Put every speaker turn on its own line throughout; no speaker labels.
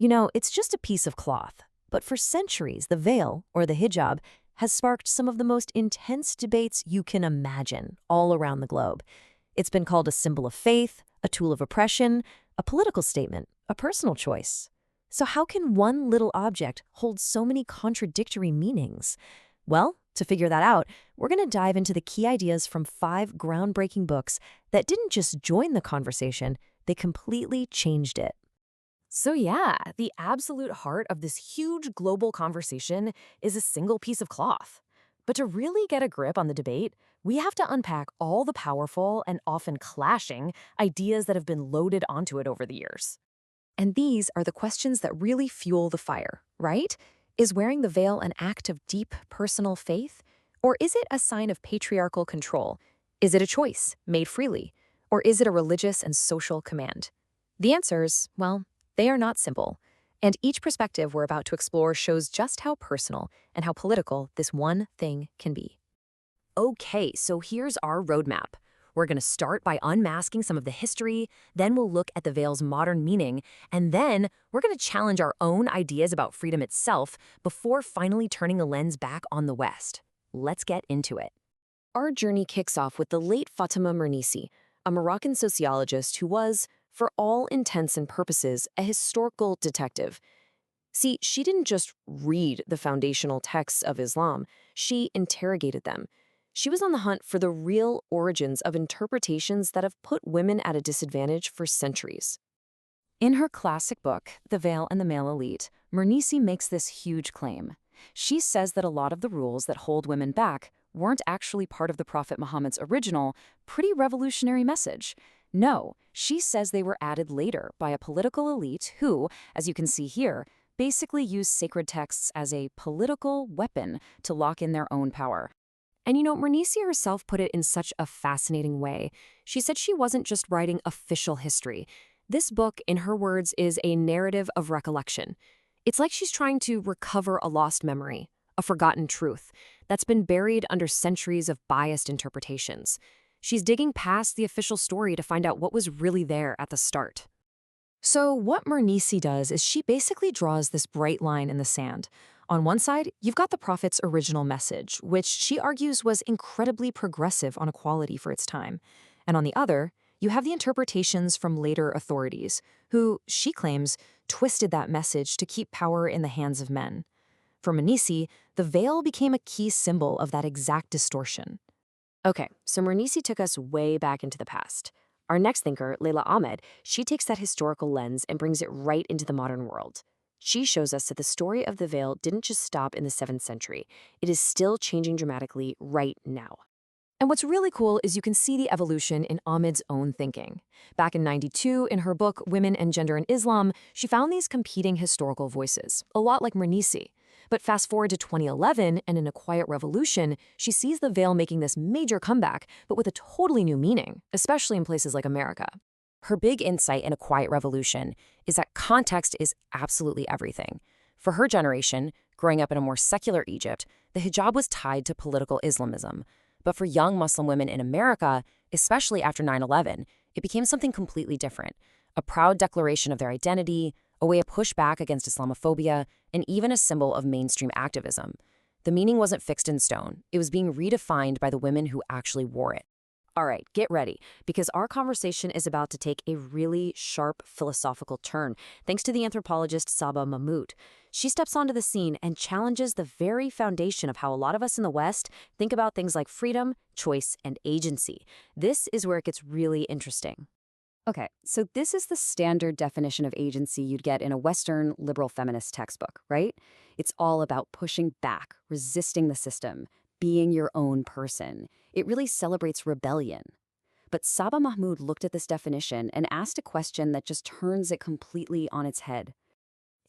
It's just a piece of cloth. But for centuries, the veil, or the hijab, has sparked some of the most intense debates you can imagine all around the globe. It's been called a symbol of faith, a tool of oppression, a political statement, a personal choice. So how can one little object hold so many contradictory meanings? Well, to figure that out, we're going to dive into the key ideas from 5 groundbreaking books that didn't just join the conversation, they completely changed it.
So yeah, the absolute heart of this huge global conversation is a single piece of cloth. But to really get a grip on the debate, we have to unpack all the powerful and often clashing ideas that have been loaded onto it over the years. And these are the questions that really fuel the fire, right? Is wearing the veil an act of deep personal faith? Or is it a sign of patriarchal control? Is it a choice made freely? Or is it a religious and social command? The answers, well, they are not simple. And each perspective we're about to explore shows just how personal and how political this one thing can be. Okay, so here's our roadmap. We're going to start by unmasking some of the history, then we'll look at the veil's modern meaning, and then we're going to challenge our own ideas about freedom itself before finally turning a lens back on the West. Let's get into it. Our journey kicks off with the late Fatima Mernissi, a Moroccan sociologist who was, for all intents and purposes, a historical detective. See, she didn't just read the foundational texts of Islam, she interrogated them. She was on the hunt for the real origins of interpretations that have put women at a disadvantage for centuries. In her classic book, The Veil and the Male Elite, Mernissi makes this huge claim. She says that a lot of the rules that hold women back weren't actually part of the Prophet Muhammad's original, pretty revolutionary message. No, she says they were added later by a political elite who, as you can see here, basically used sacred texts as a political weapon to lock in their own power. And Mernissi herself put it in such a fascinating way. She said she wasn't just writing official history. This book, in her words, is a narrative of recollection. It's like she's trying to recover a lost memory, a forgotten truth, that's been buried under centuries of biased interpretations. She's digging past the official story to find out what was really there at the start. So what Mernissi does is she basically draws this bright line in the sand. On one side, you've got the Prophet's original message, which she argues was incredibly progressive on equality for its time. And on the other, you have the interpretations from later authorities, who, she claims, twisted that message to keep power in the hands of men. For Mernissi, the veil became a key symbol of that exact distortion. Okay, so Mernissi took us way back into the past. Our next thinker, Leila Ahmed, she takes that historical lens and brings it right into the modern world. She shows us that the story of the veil didn't just stop in the 7th century. It is still changing dramatically right now. And what's really cool is you can see the evolution in Ahmed's own thinking. Back in '92, in her book Women and Gender in Islam, she found these competing historical voices, a lot like Mernissi. But fast forward to 2011, and in A Quiet Revolution, she sees the veil making this major comeback, but with a totally new meaning, especially in places like America. Her big insight in A Quiet Revolution is that context is absolutely everything. For her generation, growing up in a more secular Egypt, the hijab was tied to political Islamism. But for young Muslim women in America, especially after 9/11, it became something completely different, a proud declaration of their identity, a way to push back against Islamophobia, and even a symbol of mainstream activism. The meaning wasn't fixed in stone. It was being redefined by the women who actually wore it. All right, get ready, because our conversation is about to take a really sharp philosophical turn, thanks to the anthropologist Saba Mahmood. She steps onto the scene and challenges the very foundation of how a lot of us in the West think about things like freedom, choice, and agency. This is where it gets really interesting. Okay, so this is the standard definition of agency you'd get in a Western liberal feminist textbook, right? It's all about pushing back, resisting the system, being your own person. It really celebrates rebellion. But Saba Mahmood looked at this definition and asked a question that just turns it completely on its head.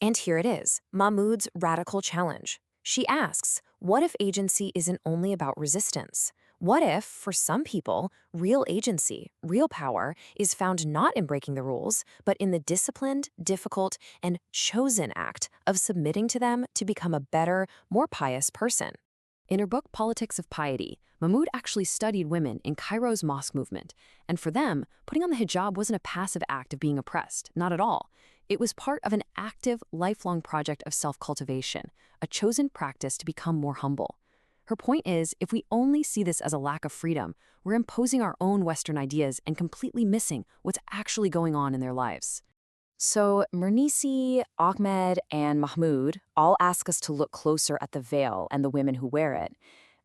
And here it is, Mahmood's radical challenge. She asks, what if agency isn't only about resistance? What if, for some people, real agency, real power, is found not in breaking the rules, but in the disciplined, difficult, and chosen act of submitting to them to become a better, more pious person? In her book Politics of Piety, Mahmood actually studied women in Cairo's mosque movement, and for them, putting on the hijab wasn't a passive act of being oppressed, not at all. It was part of an active, lifelong project of self-cultivation, a chosen practice to become more humble. Her point is, if we only see this as a lack of freedom, we're imposing our own Western ideas and completely missing what's actually going on in their lives. So, Mernisi, Ahmed, and Mahmoud all ask us to look closer at the veil and the women who wear it.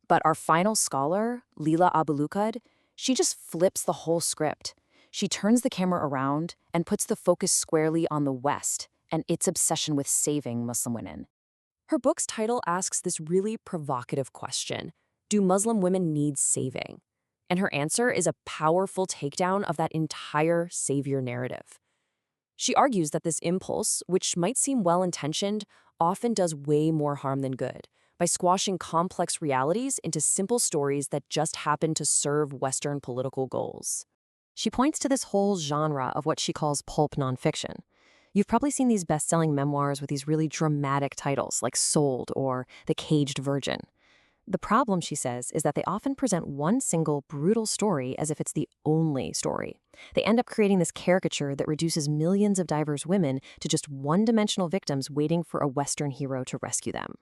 But our final scholar, Leela Abulukad, she just flips the whole script. She turns the camera around and puts the focus squarely on the West and its obsession with saving Muslim women. Her book's title asks this really provocative question: do Muslim women need saving? And her answer is a powerful takedown of that entire savior narrative. She argues that this impulse, which might seem well-intentioned, often does way more harm than good by squashing complex realities into simple stories that just happen to serve Western political goals. She points to this whole genre of what she calls pulp nonfiction. You've probably seen these best-selling memoirs with these really dramatic titles like Sold or The Caged Virgin. The problem, she says, is that they often present one single brutal story as if it's the only story. They end up creating this caricature that reduces millions of diverse women to just one-dimensional victims waiting for a Western hero to rescue them.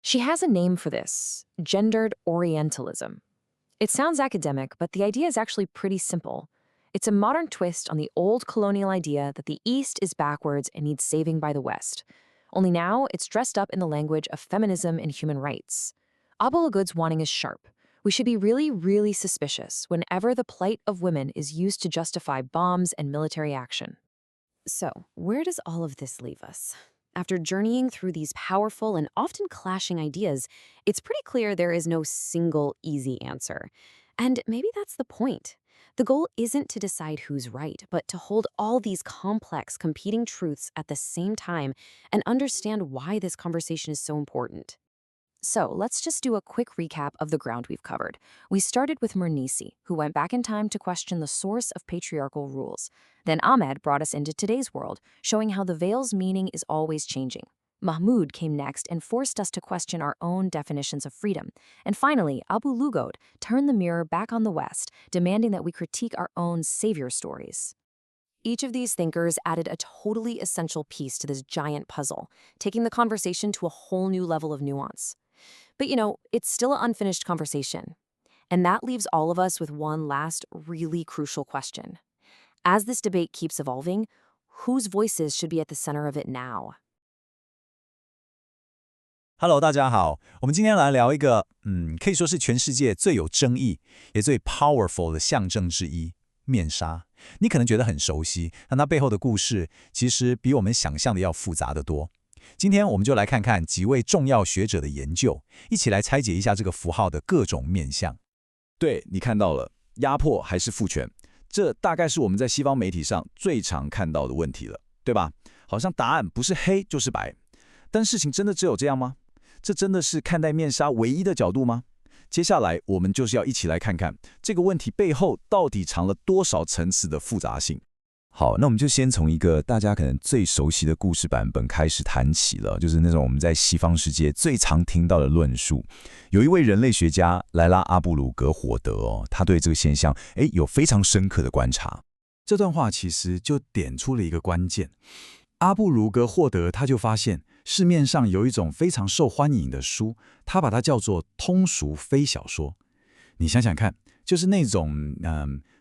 She has a name for this: gendered Orientalism. It sounds academic, but the idea is actually pretty simple. It's a modern twist on the old colonial idea that the East is backwards and needs saving by the West. Only now it's dressed up in the language of feminism and human rights. Abulagud's warning is sharp. We should be really, really suspicious whenever the plight of women is used to justify bombs and military action. So, where does all of this leave us? After journeying through these powerful and often clashing ideas, it's pretty clear there is no single easy answer. And maybe that's the point. The goal isn't to decide who's right, but to hold all these complex, competing truths at the same time and understand why this conversation is so important. So let's just do a quick recap of the ground we've covered. We started with Mernisi, who went back in time to question the source of patriarchal rules. Then Ahmed brought us into today's world, showing how the veil's meaning is always changing. Mahmoud came next and forced us to question our own definitions of freedom. And finally, Abu Lugod turned the mirror back on the West, demanding that we critique our own savior stories. Each of these thinkers added a totally essential piece to this giant puzzle, taking the conversation to a whole new level of nuance. But it's still an unfinished conversation. And that leaves all of us with one last really crucial question. As this debate keeps evolving, whose voices should be at the center of it now?
Hello， 大家好，我们今天来聊一个，可以说是全世界最有争议也最 powerful 的象征之一——面纱。你可能觉得很熟悉，但它背后的故事其实比我们想象的要复杂得多。今天我们就来看看几位重要学者的研究，一起来拆解一下这个符号的各种面向。
对，你看到了，压迫还是父权，这大概是我们在西方媒体上最常看到的问题了，对吧？好像答案不是黑就是白，但事情真的只有这样吗？这真的是看待面纱唯一的角度吗？接下来我们就是要一起来看看这个问题背后到底藏了多少层次的复杂性。
好，那我们就先从一个大家可能最熟悉的故事版本开始谈起了，就是那种我们在西方世界最常听到的论述。有一位人类学家莱拉·阿布鲁格霍德他对这个现象有非常深刻的观察。
这段话其实就点出了一个关键。阿布鲁格霍德他就发现市面上有一种非常受欢迎的书，他把它叫做通俗非小说。你想想看，就是那种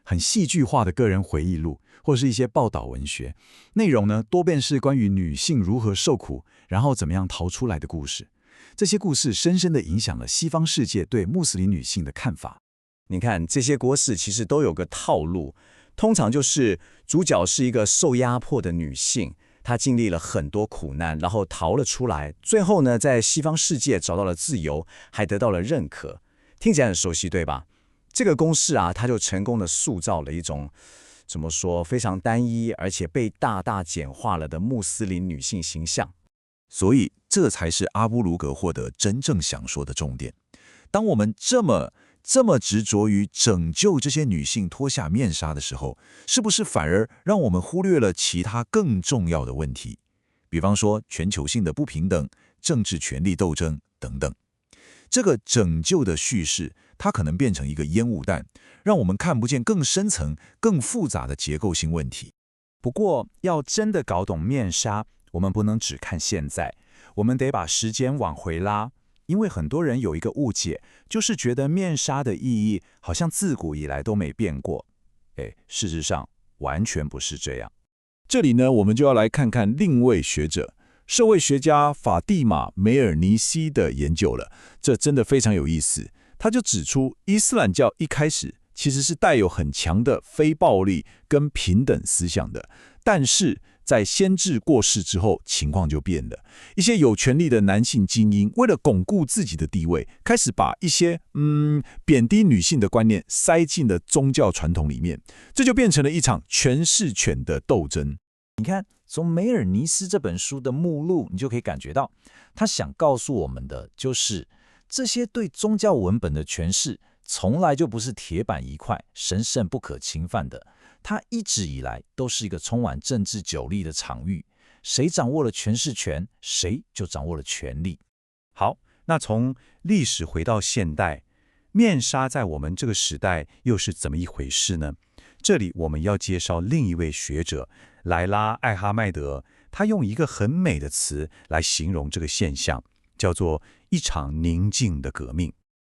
很戏剧化的个人回忆录，或是一些报道文学，内容呢多半是关于女性如何受苦，然后怎么样逃出来的故事。这些故事深深地影响了西方世界对穆斯林女性的看法。
你看，这些国史其实都有个套路，通常就是主角是一个受压迫的女性，她经历了很多苦难，然后逃了出来，最后呢，在西方世界找到了自由，还得到了认可。听起来很熟悉，对吧？这个公式啊，它就成功的塑造了一种怎么说非常单一，而且被大大简化了的穆斯林女性形象。
所以这才是阿布鲁格霍德真正想说的重点。当我们这么执着于拯救这些女性脱下面纱的时候，是不是反而让我们忽略了其他更重要的问题？比方说全球性的不平等、政治权力斗争等等。这个拯救的叙事，它可能变成一个烟雾弹，让我们看不见更深层、更复杂的结构性问题。
不过，要真的搞懂面纱，我们不能只看现在，我们得把时间往回拉。因为很多人有一个误解，就是觉得面纱的意义好像自古以来都没变过。事实上完全不是这样。这里呢，我们就要来看看另一位学者，社会学家法蒂玛·梅尔尼西的研究了。这真的非常有意思。他就指出，伊斯兰教一开始其实是带有很强的非暴力跟平等思想的，但是在先知过世之后，情况就变了。一些有权力的男性精英为了巩固自己的地位，开始把一些贬低女性的观念塞进了宗教传统里面，这就变成了一场权势权的斗争。你看，从梅尔尼斯这本书的目录，你就可以感觉到，他想告诉我们的就是，这些对宗教文本的诠释，从来就不是铁板一块、神圣不可侵犯的。它一直以来都是一个充满政治角力的场域，谁掌握了诠释权，谁就掌握了权力。
好，那从历史回到现代，面纱在我们这个时代又是怎么一回事呢？这里我们要介绍另一位学者莱拉·艾哈迈德，他用一个很美的词来形容这个现象，叫做一场宁静的革命。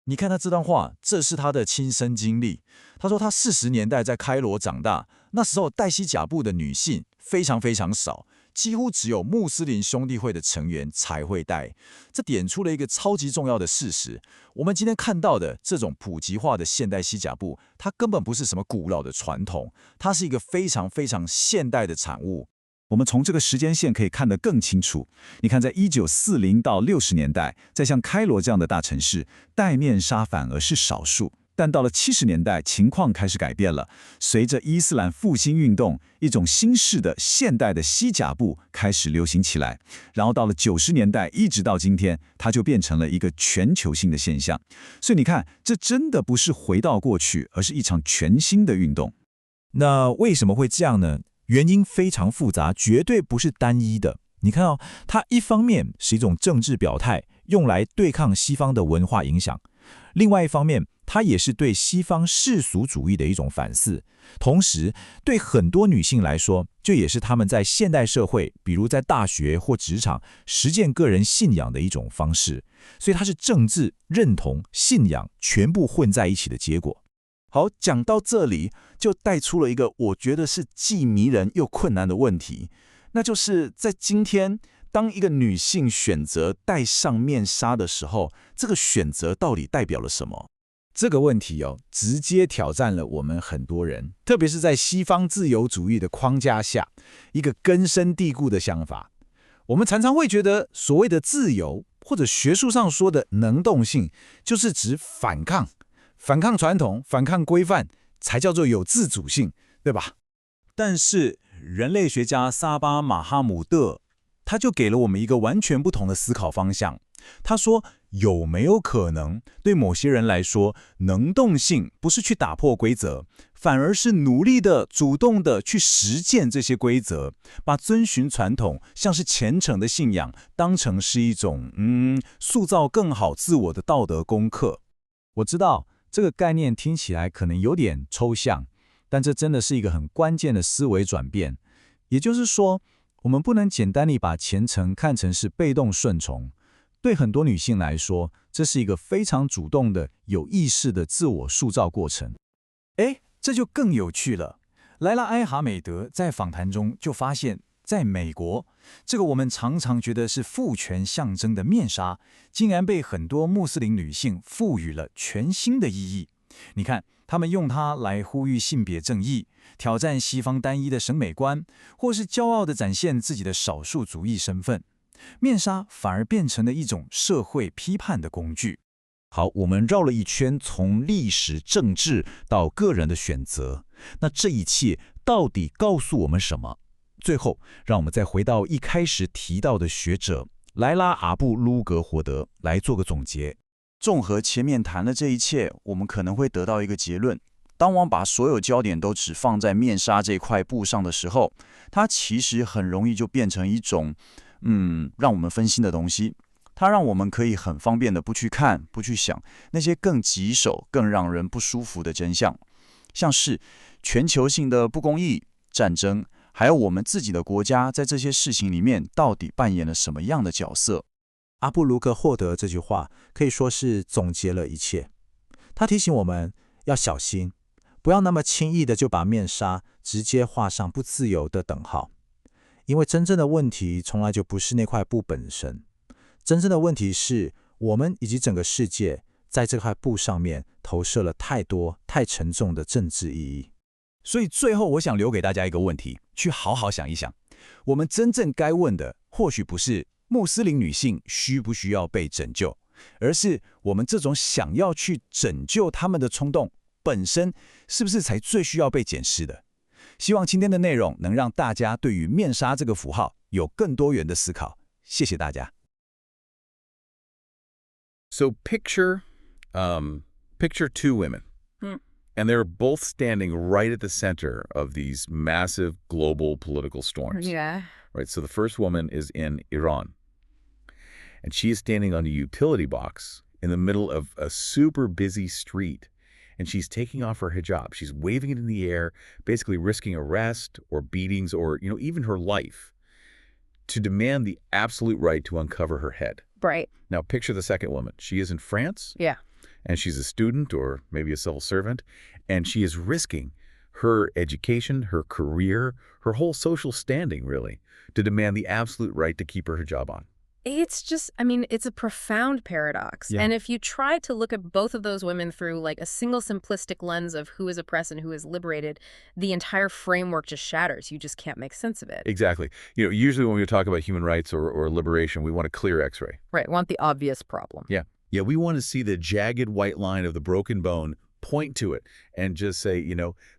你看他这段话，这是他的亲身经历。他说他40年代在开罗长大，那时候戴西甲布的女性非常非常少，几乎只有穆斯林兄弟会的成员才会戴。这点出了一个超级重要的事实：我们今天看到的这种普及化的现代西甲布，它根本不是什么古老的传统，它是一个非常非常现代的产物。我们从这个时间线可以看得更清楚。你看，在1940到60年代，在像开罗这样的大城市，戴面纱反而是少数。但到了70年代，情况开始改变了。随着伊斯兰复兴运动，一种新式的现代的西甲布开始流行起来。然后到了90年代，一直到今天，它就变成了一个全球性的现象。所以你看，这真的不是回到过去，而是一场全新的运动。那为什么会这样呢？原因非常复杂，绝对不是单一的。你看哦，它一方面是一种政治表态，用来对抗西方的文化影响；另外一方面，它也是对西方世俗主义的一种反思。同时，对很多女性来说，这也是她们在现代社会，比如在大学或职场实践个人信仰的一种方式。所以它是政治、认同、信仰全部混在一起的结果。好，讲到这里，就带出了一个我觉得是既迷人又困难的问题，那就是在今天，当一个女性选择戴上面纱的时候，这个选择到底代表了什么？这个问题直接挑战了我们很多人，特别是在西方自由主义的框架下，一个根深蒂固的想法。我们常常会觉得，所谓的自由，或者学术上说的能动性，就是指反抗传统，反抗规范，才叫做有自主性，对吧？但是人类学家萨巴马哈姆德，他就给了我们一个完全不同的思考方向。他说，有没有可能，对某些人来说，能动性不是去打破规则，反而是努力的、主动的去实践这些规则，把遵循传统，像是虔诚的信仰，当成是一种塑造更好自我的道德功课。我知道这个概念听起来可能有点抽象，但这真的是一个很关键的思维转变。也就是说，我们不能简单地把虔诚看成是被动顺从。对很多女性来说，这是一个非常主动的、有意识的自我塑造过程。这就更有趣了。莱拉·埃哈美德在访谈中就发现，在美国，这个我们常常觉得是父权象征的面纱，竟然被很多穆斯林女性赋予了全新的意义。你看，他们用它来呼吁性别正义，挑战西方单一的审美观，或是骄傲地展现自己的少数族裔身份。面纱反而变成了一种社会批判的工具。好，我们绕了一圈，从历史、政治到个人的选择，那这一切到底告诉我们什么？最后，让我们再回到一开始提到的学者莱拉·阿布鲁格活德来做个总结。综合前面谈的这一切，我们可能会得到一个结论：当我们把所有焦点都只放在面纱这块布上的时候，它其实很容易就变成一种让我们分心的东西。它让我们可以很方便的不去看、不去想那些更棘手、更让人不舒服的真相，像是全球性的不公义、战争，还有我们自己的国家在这些事情里面到底扮演了什么样的角色。
阿布卢格霍德这句话可以说是总结了一切。他提醒我们要小心，不要那么轻易的就把面纱直接画上不自由的等号。因为真正的问题从来就不是那块布本身，真正的问题是我们以及整个世界在这块布上面投射了太多太沉重的政治意义。
所以最后我想留给大家一个问题，去好好想一想。我们真正该问的，或许不是穆斯林女性需不需要被拯救，而是我们这种想要去拯救她们的冲动本身，是不是才最需要被检视的？希望今天的内容能让大家对于面纱这个符号有更多元的思考。谢谢大家。
So picture two women, and they're both standing right at the center of these massive global political storms.
Yeah.
Right. So the first woman is in Iran, and she is standing on a utility box in the middle of a super busy street. And she's taking off her hijab. She's waving it in the air, basically risking arrest or beatings or, even her life to demand the absolute right to uncover her head.
Right.
Now, picture the second woman. She is in France.
Yeah.
And she's a student or maybe a civil servant. And she is risking her education, her career, her whole social standing, really, to demand the absolute right to keep her hijab on.
It's just, it's a profound paradox.
Yeah.
And if you try to look at both of those women through like a single simplistic lens of who is oppressed and who is liberated, the entire framework just shatters. You just can't make sense of it.
Exactly. Usually when we talk about human rights or liberation, we want a clear x-ray.
Right. Want the obvious problem.
Yeah. Yeah, we want to see the jagged white line of the broken bone, point to it, and just say,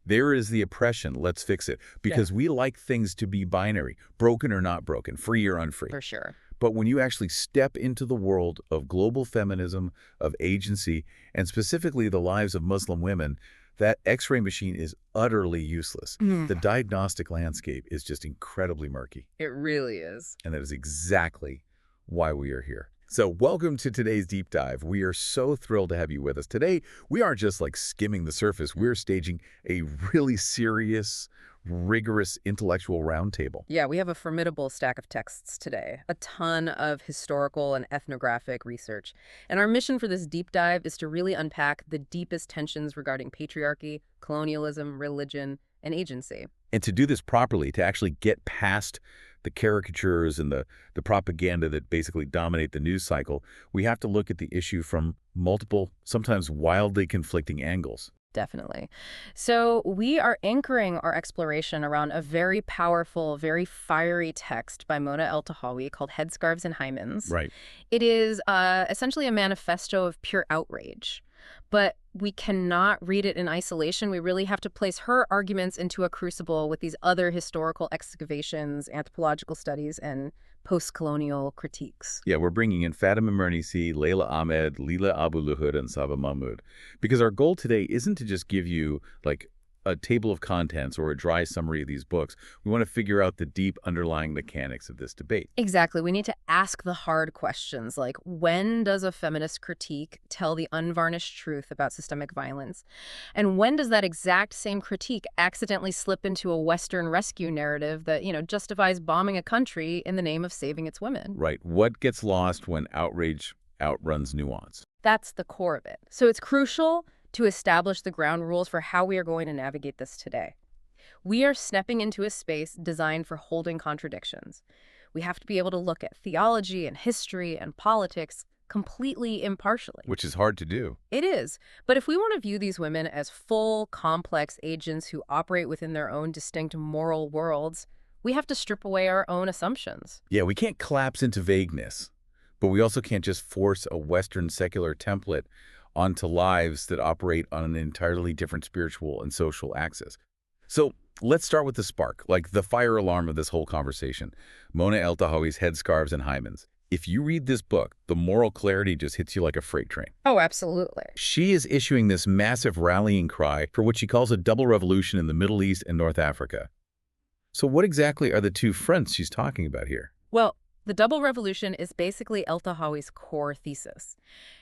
there is the oppression, let's fix it. Because we like things to be binary, broken or not broken, free or unfree.
For sure.
But when you actually step into the world of global feminism, of agency, and specifically the lives of Muslim women, that X-ray machine is utterly useless. The diagnostic landscape is just incredibly murky.
It really is.
And that is exactly why we are here. So welcome to today's deep dive. We are so thrilled to have you with us. Today, we aren't just like skimming the surface. We're staging a really serious, rigorous intellectual roundtable.
Yeah, we have a formidable stack of texts today, a ton of historical and ethnographic research. And our mission for this deep dive is to really unpack the deepest tensions regarding patriarchy, colonialism, religion, and agency.
And to do this properly, to actually get past the caricatures and the propaganda that basically dominate the news cycle, we have to look at the issue from multiple, sometimes wildly conflicting angles.
Definitely. So we are anchoring our exploration around a very powerful, very fiery text by Mona Eltahawy called Headscarves and Hymens.
Right.
It is essentially a manifesto of pure outrage. But we cannot read it in isolation. We really have to place her arguments into a crucible with these other historical excavations, anthropological studies, and post-colonial critiques.
Yeah, we're bringing in Fatima Mernisi, Layla Ahmed, Leila Abu Luhud, and Saba Mahmoud. Because our goal today isn't to just give you, like, a table of contents or a dry summary of these books. We want to figure out the deep underlying mechanics of this debate.
Exactly. We need to ask the hard questions, like when does a feminist critique tell the unvarnished truth about systemic violence? And when does that exact same critique accidentally slip into a Western rescue narrative that, justifies bombing a country in the name of saving its women?
Right. What gets lost when outrage outruns nuance?
That's the core of it. So it's crucial to establish the ground rules for how we are going to navigate this today. We are stepping into a space designed for holding contradictions. We have to be able to look at theology and history and politics completely impartially.
Which is hard to do.
It is. But if we want to view these women as full, complex agents who operate within their own distinct moral worlds, we have to strip away our own assumptions.
Yeah, we can't collapse into vagueness, but we also can't just force a Western secular template onto lives that operate on an entirely different spiritual and social axis. So let's start with the spark, like the fire alarm of this whole conversation. Mona Eltahawy's Headscarves and Hymens. If you read this book, the moral clarity just hits you like a freight train.
Oh, absolutely.
She is issuing this massive rallying cry for what she calls a double revolution in the Middle East and North Africa. So what exactly are the two fronts she's talking about here?
Well, the double revolution is basically Eltahawy's core thesis.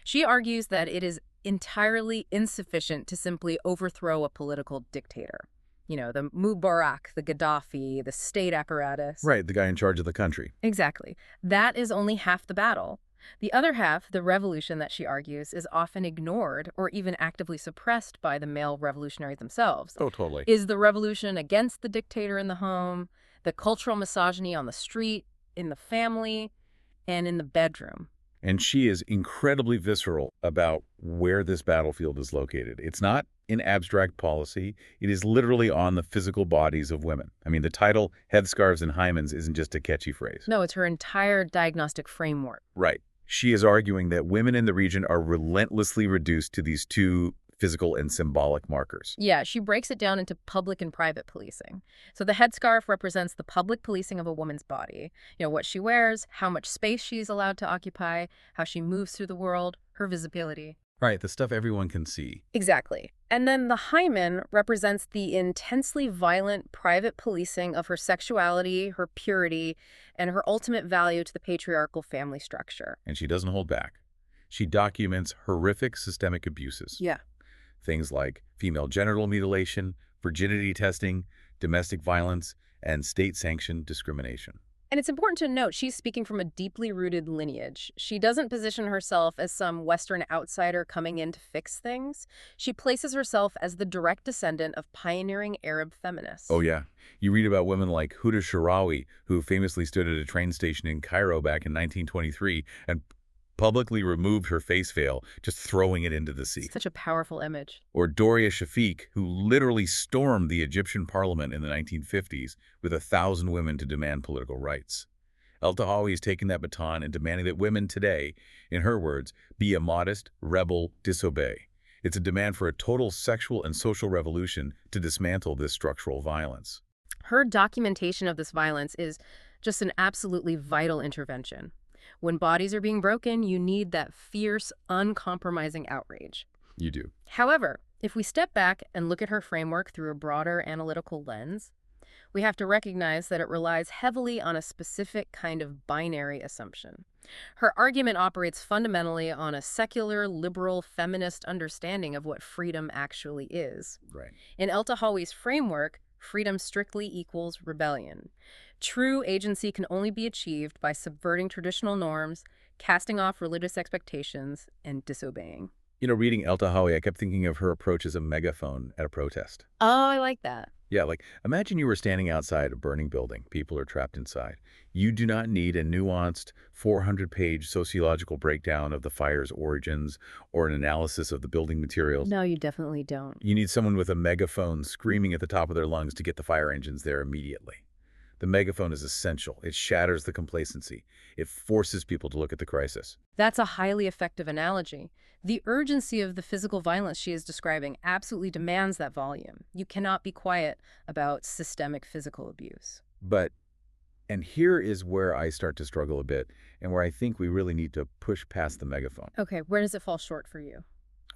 She argues that it is entirely insufficient to simply overthrow a political dictator. You know, the Mubarak, the Gaddafi, the state apparatus.
Right, the guy in charge of the country.
Exactly. That is only half the battle. The other half, the revolution that she argues, is often ignored or even actively suppressed by the male revolutionaries themselves.
Oh, totally.
Is the revolution against the dictator in the home, the cultural misogyny on the street, in the family, and in the bedroom.
And she is incredibly visceral about where this battlefield is located. It's not in abstract policy. It is literally on the physical bodies of women. I mean, the title, Headscarves and Hymens, isn't just a catchy phrase.
No, it's her entire diagnostic framework.
Right. She is arguing that women in the region are relentlessly reduced to these two physical and symbolic markers.
Yeah, she breaks it down into public and private policing. So the headscarf represents the public policing of a woman's body. You know, what she wears, how much space she's allowed to occupy, how she moves through the world, her visibility.
Right, the stuff everyone can see.
Exactly. And then the hymen represents the intensely violent private policing of her sexuality, her purity, and her ultimate value to the patriarchal family structure.
And she doesn't hold back. She documents horrific systemic abuses.
Yeah.
Things like female genital mutilation, virginity testing, domestic violence, and state-sanctioned discrimination.
And it's important to note she's speaking from a deeply rooted lineage. She doesn't position herself as some Western outsider coming in to fix things. She places herself as the direct descendant of pioneering Arab feminists.
Oh, yeah. You read about women like Huda Sharawi, who famously stood at a train station in Cairo back in 1923 and publicly removed her face veil, just throwing it into the sea.
Such a powerful image.
Or Doria Shafiq, who literally stormed the Egyptian parliament in the 1950s with 1,000 women to demand political rights. El-Tahawi is taking that baton and demanding that women today, in her words, be immodest, rebel, disobey. It's a demand for a total sexual and social revolution to dismantle this structural violence.
Her documentation of this violence is just an absolutely vital intervention. When bodies are being broken, you need that fierce, uncompromising outrage.
You do.
However, if we step back and look at her framework through a broader analytical lens, we have to recognize that it relies heavily on a specific kind of binary assumption. Her argument operates fundamentally on a secular, liberal, feminist understanding of what freedom actually is.
Right.
In El-Tahawi's framework, freedom strictly equals rebellion. True agency can only be achieved by subverting traditional norms, casting off religious expectations, and disobeying.
You know, reading El-Tahawi, I kept thinking of her approach as a megaphone at a protest.
Oh, I like that.
Yeah, like, imagine you were standing outside a burning building. People are trapped inside. You do not need a nuanced 400-page sociological breakdown of the fire's origins or an analysis of the building materials.
No, you definitely don't.
You need someone with a megaphone screaming at the top of their lungs to get the fire engines there immediately. The megaphone is essential. It shatters the complacency. It forces people to look at the crisis.
That's a highly effective analogy. The urgency of the physical violence she is describing absolutely demands that volume. You cannot be quiet about systemic physical abuse.
But, and here is where I start to struggle a bit, and where I think we really need to push past the megaphone.
Okay, where does it fall short for you?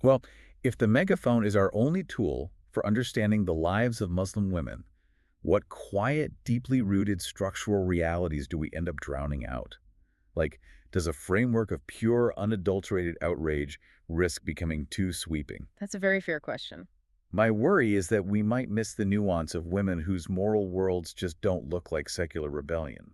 Well, if the megaphone is our only tool for understanding the lives of Muslim women, what quiet, deeply rooted structural realities do we end up drowning out? Like, does a framework of pure, unadulterated outrage risk becoming too sweeping?
That's a very fair question.
My worry is that we might miss the nuance of women whose moral worlds just don't look like secular rebellion.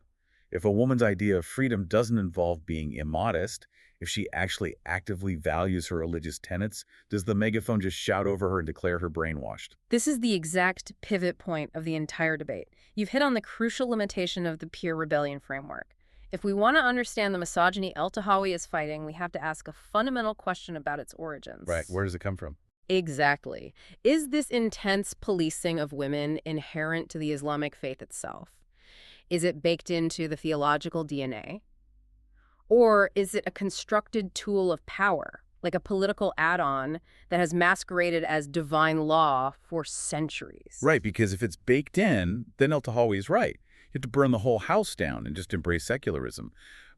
If a woman's idea of freedom doesn't involve being immodest, if she actually actively values her religious tenets, does the megaphone just shout over her and declare her brainwashed?
This is the exact pivot point of the entire debate. You've hit on the crucial limitation of the pure rebellion framework. If we want to understand the misogyny El-Tahawi is fighting, we have to ask a fundamental question about its origins.
Right. Where does it come from?
Exactly. Is this intense policing of women inherent to the Islamic faith itself? Is it baked into the theological DNA? Or is it a constructed tool of power, like a political add-on that has masqueraded as divine law for centuries?
Right, because if it's baked in, then El-Tahawi is right. You have to burn the whole house down and just embrace secularism.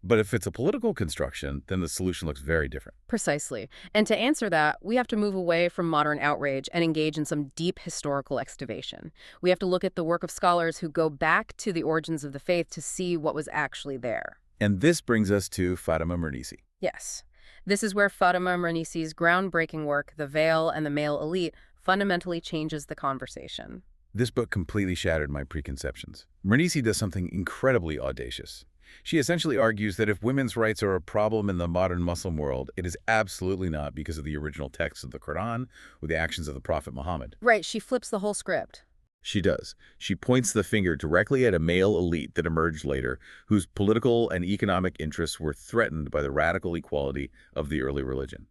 But if it's a political construction, then the solution looks very different.
Precisely. And to answer that, we have to move away from modern outrage and engage in some deep historical excavation. We have to look at the work of scholars who go back to the origins of the faith to see what was actually there.
And this brings us to Fatima Mernissi.
Yes. This is where Fatima Mernissi's groundbreaking work, The Veil and the Male Elite, fundamentally changes the conversation.
This book completely shattered my preconceptions. Mernisi does something incredibly audacious. She essentially argues that if women's rights are a problem in the modern Muslim world, it is absolutely not because of the original text of the Quran or the actions of the Prophet Muhammad.
Right, she flips the whole script.
She does. She points the finger directly at a male elite that emerged later, whose political and economic interests were threatened by the radical equality of the early religion.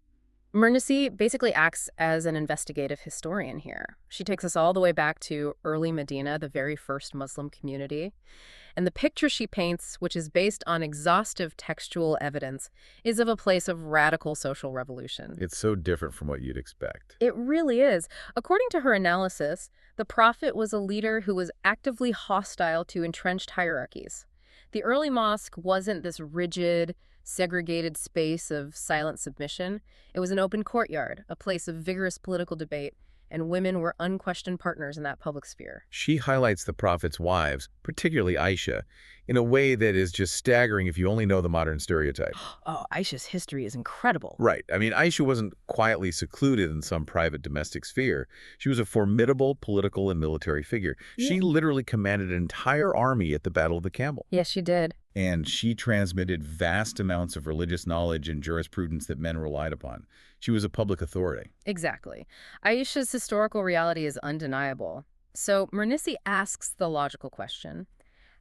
Mernisi basically acts as an investigative historian here. She takes us all the way back to early Medina, the very first Muslim community. And the picture she paints, which is based on exhaustive textual evidence, is of a place of radical social revolution.
It's so different from what you'd expect.
It really is. According to her analysis, the prophet was a leader who was actively hostile to entrenched hierarchies. The early mosque wasn't this rigid, segregated space of silent submission. It was an open courtyard, a place of vigorous political debate, and women were unquestioned partners in that public sphere.
She highlights the prophet's wives, particularly Aisha, in a way that is just staggering if you only know the modern stereotype.
Oh, Aisha's history is incredible.
Right. I mean, Aisha wasn't quietly secluded in some private domestic sphere. She was a formidable political and military figure. She literally commanded an entire army at the Battle of the Camel.
Yes, she did.
And she transmitted vast amounts of religious knowledge and jurisprudence that men relied upon. She was a public authority.
Exactly. Aisha's historical reality is undeniable. So Mernisi asks the logical question,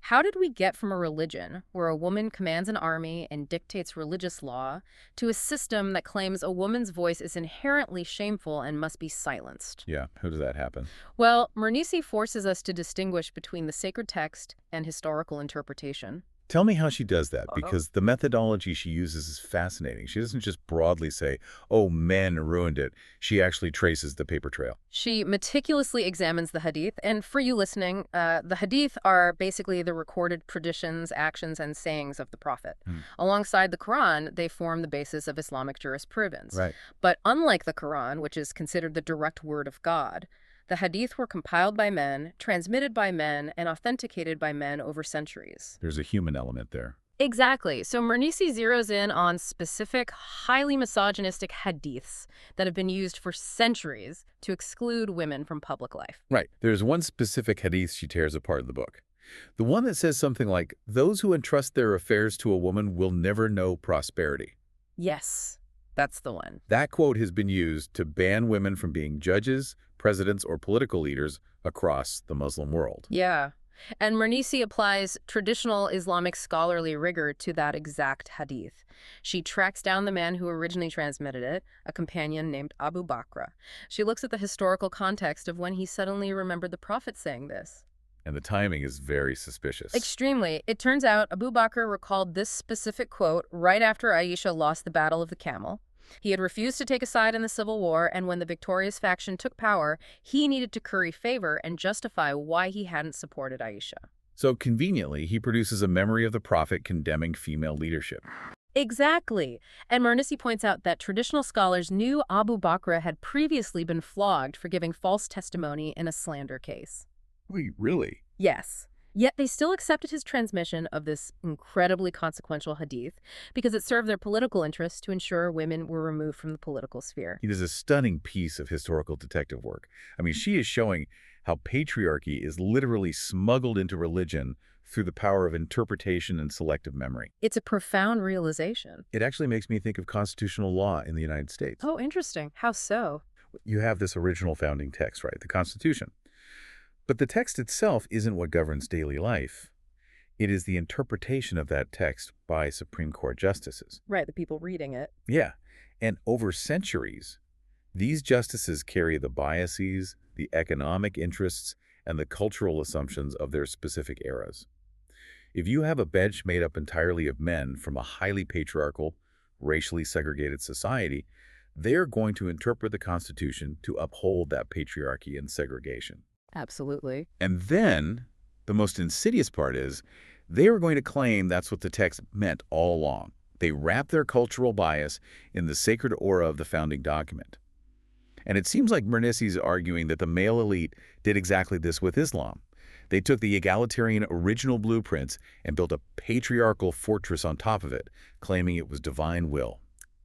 how did we get from a religion where a woman commands an army and dictates religious law to a system that claims a woman's voice is inherently shameful and must be silenced?
Yeah, how does that happen?
Well, Mernisi forces us to distinguish between the sacred text and historical interpretation.
Tell me how she does that, because the methodology she uses is fascinating. She doesn't just broadly say, oh, men ruined it. She actually traces the paper trail.
She meticulously examines the hadith. And for you listening, the hadith are basically the recorded traditions, actions, and sayings of the prophet. Alongside the Quran, they form the basis of Islamic jurisprudence.
Right.
But unlike the Quran, which is considered the direct word of God, the hadith were compiled by men, transmitted by men, and authenticated by men over centuries.
There's a human element there.
Exactly. So Mernisi zeroes in on specific, highly misogynistic hadiths that have been used for centuries to exclude women from public life.
Right. There's one specific hadith she tears apart in the book. The one that says something like, those who entrust their affairs to a woman will never know prosperity.
Yes, that's the one.
That quote has been used to ban women from being judges, presidents, or political leaders across the Muslim world.
Yeah. And Mernisi applies traditional Islamic scholarly rigor to that exact hadith. She tracks down the man who originally transmitted it, a companion named Abu Bakr. She looks at the historical context of when he suddenly remembered the prophet saying this.
And the timing is very suspicious.
Extremely. It turns out Abu Bakr recalled this specific quote right after Aisha lost the Battle of the Camel. He had refused to take a side in the civil war, and when the victorious faction took power, he needed to curry favor and justify why he hadn't supported Aisha.
So conveniently, he produces a memory of the prophet condemning female leadership.
Exactly. And Mernisi points out that traditional scholars knew Abu Bakr had previously been flogged for giving false testimony in a slander case.
Wait, really?
Yes. Yet they still accepted his transmission of this incredibly consequential hadith because it served their political interests to ensure women were removed from the political sphere.
He does a stunning piece of historical detective work. I mean, she is showing how patriarchy is literally smuggled into religion through the power of interpretation and selective memory.
It's a profound realization.
It actually makes me think of constitutional law in the United States.
Oh, interesting. How so?
You have this original founding text, right? The Constitution. But the text itself isn't what governs daily life. It is the interpretation of that text by Supreme Court justices.
Right, the people reading it.
Yeah, and over centuries, these justices carry the biases, the economic interests, and the cultural assumptions of their specific eras. If you have a bench made up entirely of men from a highly patriarchal, racially segregated society, they're going to interpret the Constitution to uphold that patriarchy and segregation.
Absolutely.
And then, the most insidious part is, they are going to claim that's what the text meant all along. They wrap their cultural bias in the sacred aura of the founding document. And it seems like Mernisi's arguing that the male elite did exactly this with Islam. They took the egalitarian original blueprints and built a patriarchal fortress on top of it, claiming it was divine will.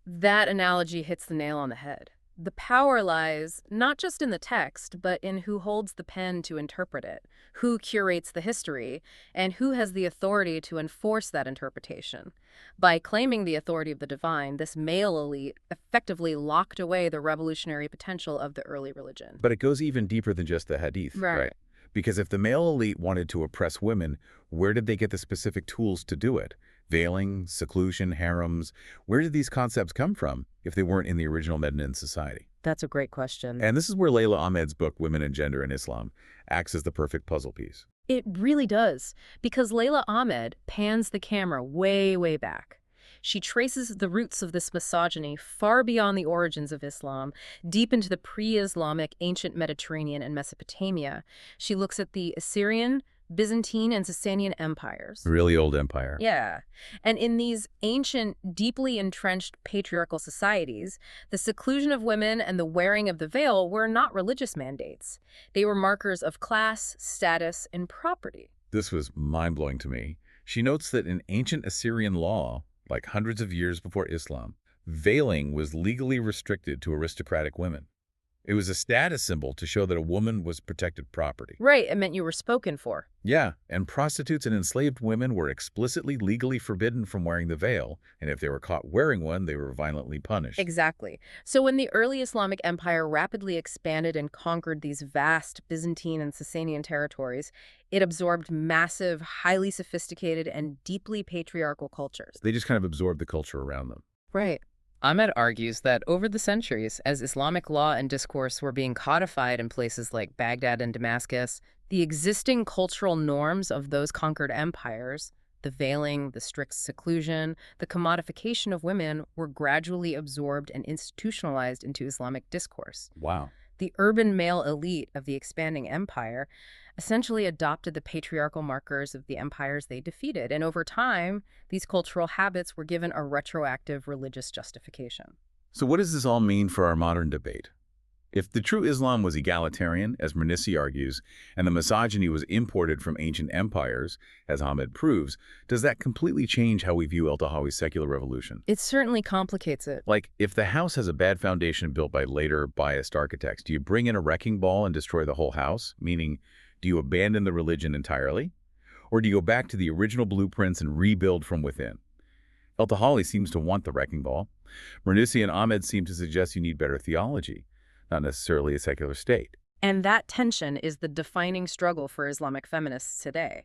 That analogy hits the nail on the head. The power lies not just in the text, but in who holds the pen to interpret it, who curates the history, and who has the authority to enforce that interpretation. By claiming the authority of the divine, this male elite effectively locked away the revolutionary potential of the early religion.
But it goes even deeper than just the hadith,
Right.
Because if the male elite wanted to oppress women, where did they get the specific tools to do it? Veiling, seclusion, harems. Where did these concepts come from if they weren't in the original Medinan society?
That's a great question.
And this is where Layla Ahmed's book, Women and Gender in Islam, acts as the perfect puzzle piece.
It really does, because Layla Ahmed pans the camera way, way back. She traces the roots of this misogyny far beyond the origins of Islam, deep into the pre-Islamic ancient Mediterranean and Mesopotamia. She looks at the Assyrian, Byzantine, and Sasanian empires.
Really old empire.
Yeah. And in these ancient, deeply entrenched patriarchal societies, the seclusion of women and the wearing of the veil were not religious mandates. They were markers of class, status, and property.
This was mind-blowing to me. She notes that in ancient Assyrian law, like hundreds of years before Islam, veiling was legally restricted to aristocratic women. It was a status symbol to show that a woman was protected property.
Right, it meant you were spoken for.
Yeah, and prostitutes and enslaved women were explicitly legally forbidden from wearing the veil, and if they were caught wearing one, they were violently punished.
Exactly. So when the early Islamic Empire rapidly expanded and conquered these vast Byzantine and Sasanian territories, it absorbed massive, highly sophisticated, and deeply patriarchal cultures.
They just kind of absorbed the culture around them.
Right.
Ahmed argues that over the centuries, as Islamic law and discourse were being codified in places like Baghdad and Damascus, the existing cultural norms of those conquered empires, the veiling, the strict seclusion, the commodification of women, were gradually absorbed and institutionalized into Islamic discourse.
Wow.
The urban male elite of the expanding empire essentially adopted the patriarchal markers of the empires they defeated, and over time, these cultural habits were given a retroactive religious justification.
So what does this all mean for our modern debate? If the true Islam was egalitarian, as Mernisi argues, and the misogyny was imported from ancient empires, as Ahmed proves, does that completely change how we view El-Tahawi's secular revolution?
It certainly complicates it.
Like, if the house has a bad foundation built by later biased architects, do you bring in a wrecking ball and destroy the whole house? Meaning, do you abandon the religion entirely? Or do you go back to the original blueprints and rebuild from within? El-Tahawi seems to want the wrecking ball. Mernisi and Ahmed seem to suggest you need better theology, not necessarily a secular state.
And that tension is the defining struggle for Islamic feminists today.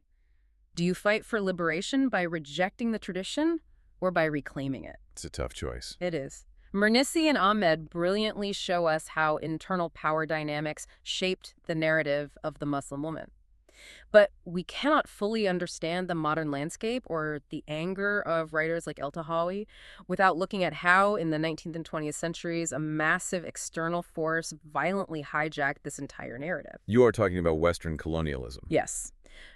Do you fight for liberation by rejecting the tradition or by reclaiming it?
It's a tough choice.
It is. Mernisi and Ahmed brilliantly show us how internal power dynamics shaped the narrative of the Muslim woman. But we cannot fully understand the modern landscape or the anger of writers like El-Tahawi without looking at how, in the 19th and 20th centuries, a massive external force violently hijacked this entire narrative.
You are talking about Western colonialism.
Yes.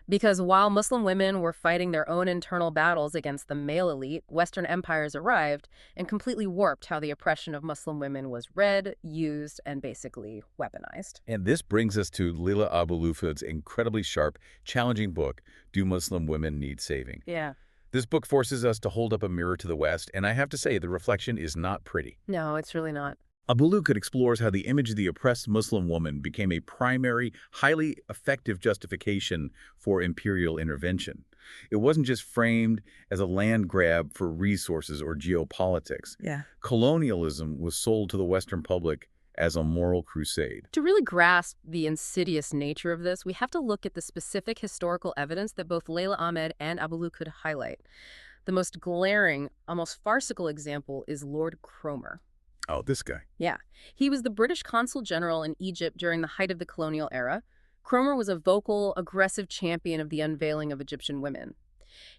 Because while Muslim women were fighting their own internal battles against the male elite, Western empires arrived and completely warped how the oppression of Muslim women was read, used, and basically weaponized.
And this brings us to Lila Abu-Lufad's incredibly sharp, challenging book, Do Muslim Women Need Saving?
Yeah.
This book forces us to hold up a mirror to the West, and I have to say, the reflection is not pretty.
No, it's really not.
Abu-Lufad explores how the image of the oppressed Muslim woman became a primary, highly effective justification for imperial intervention. It wasn't just framed as a land grab for resources or geopolitics.
Yeah.
Colonialism was sold to the Western public as a moral crusade.
To really grasp the insidious nature of this, we have to look at the specific historical evidence that both Layla Ahmed and Abu-Lufad highlight. The most glaring, almost farcical example is Lord Cromer.
Oh, this guy.
Yeah. He was the British consul general in Egypt during the height of the colonial era. Cromer was a vocal, aggressive champion of the unveiling of Egyptian women.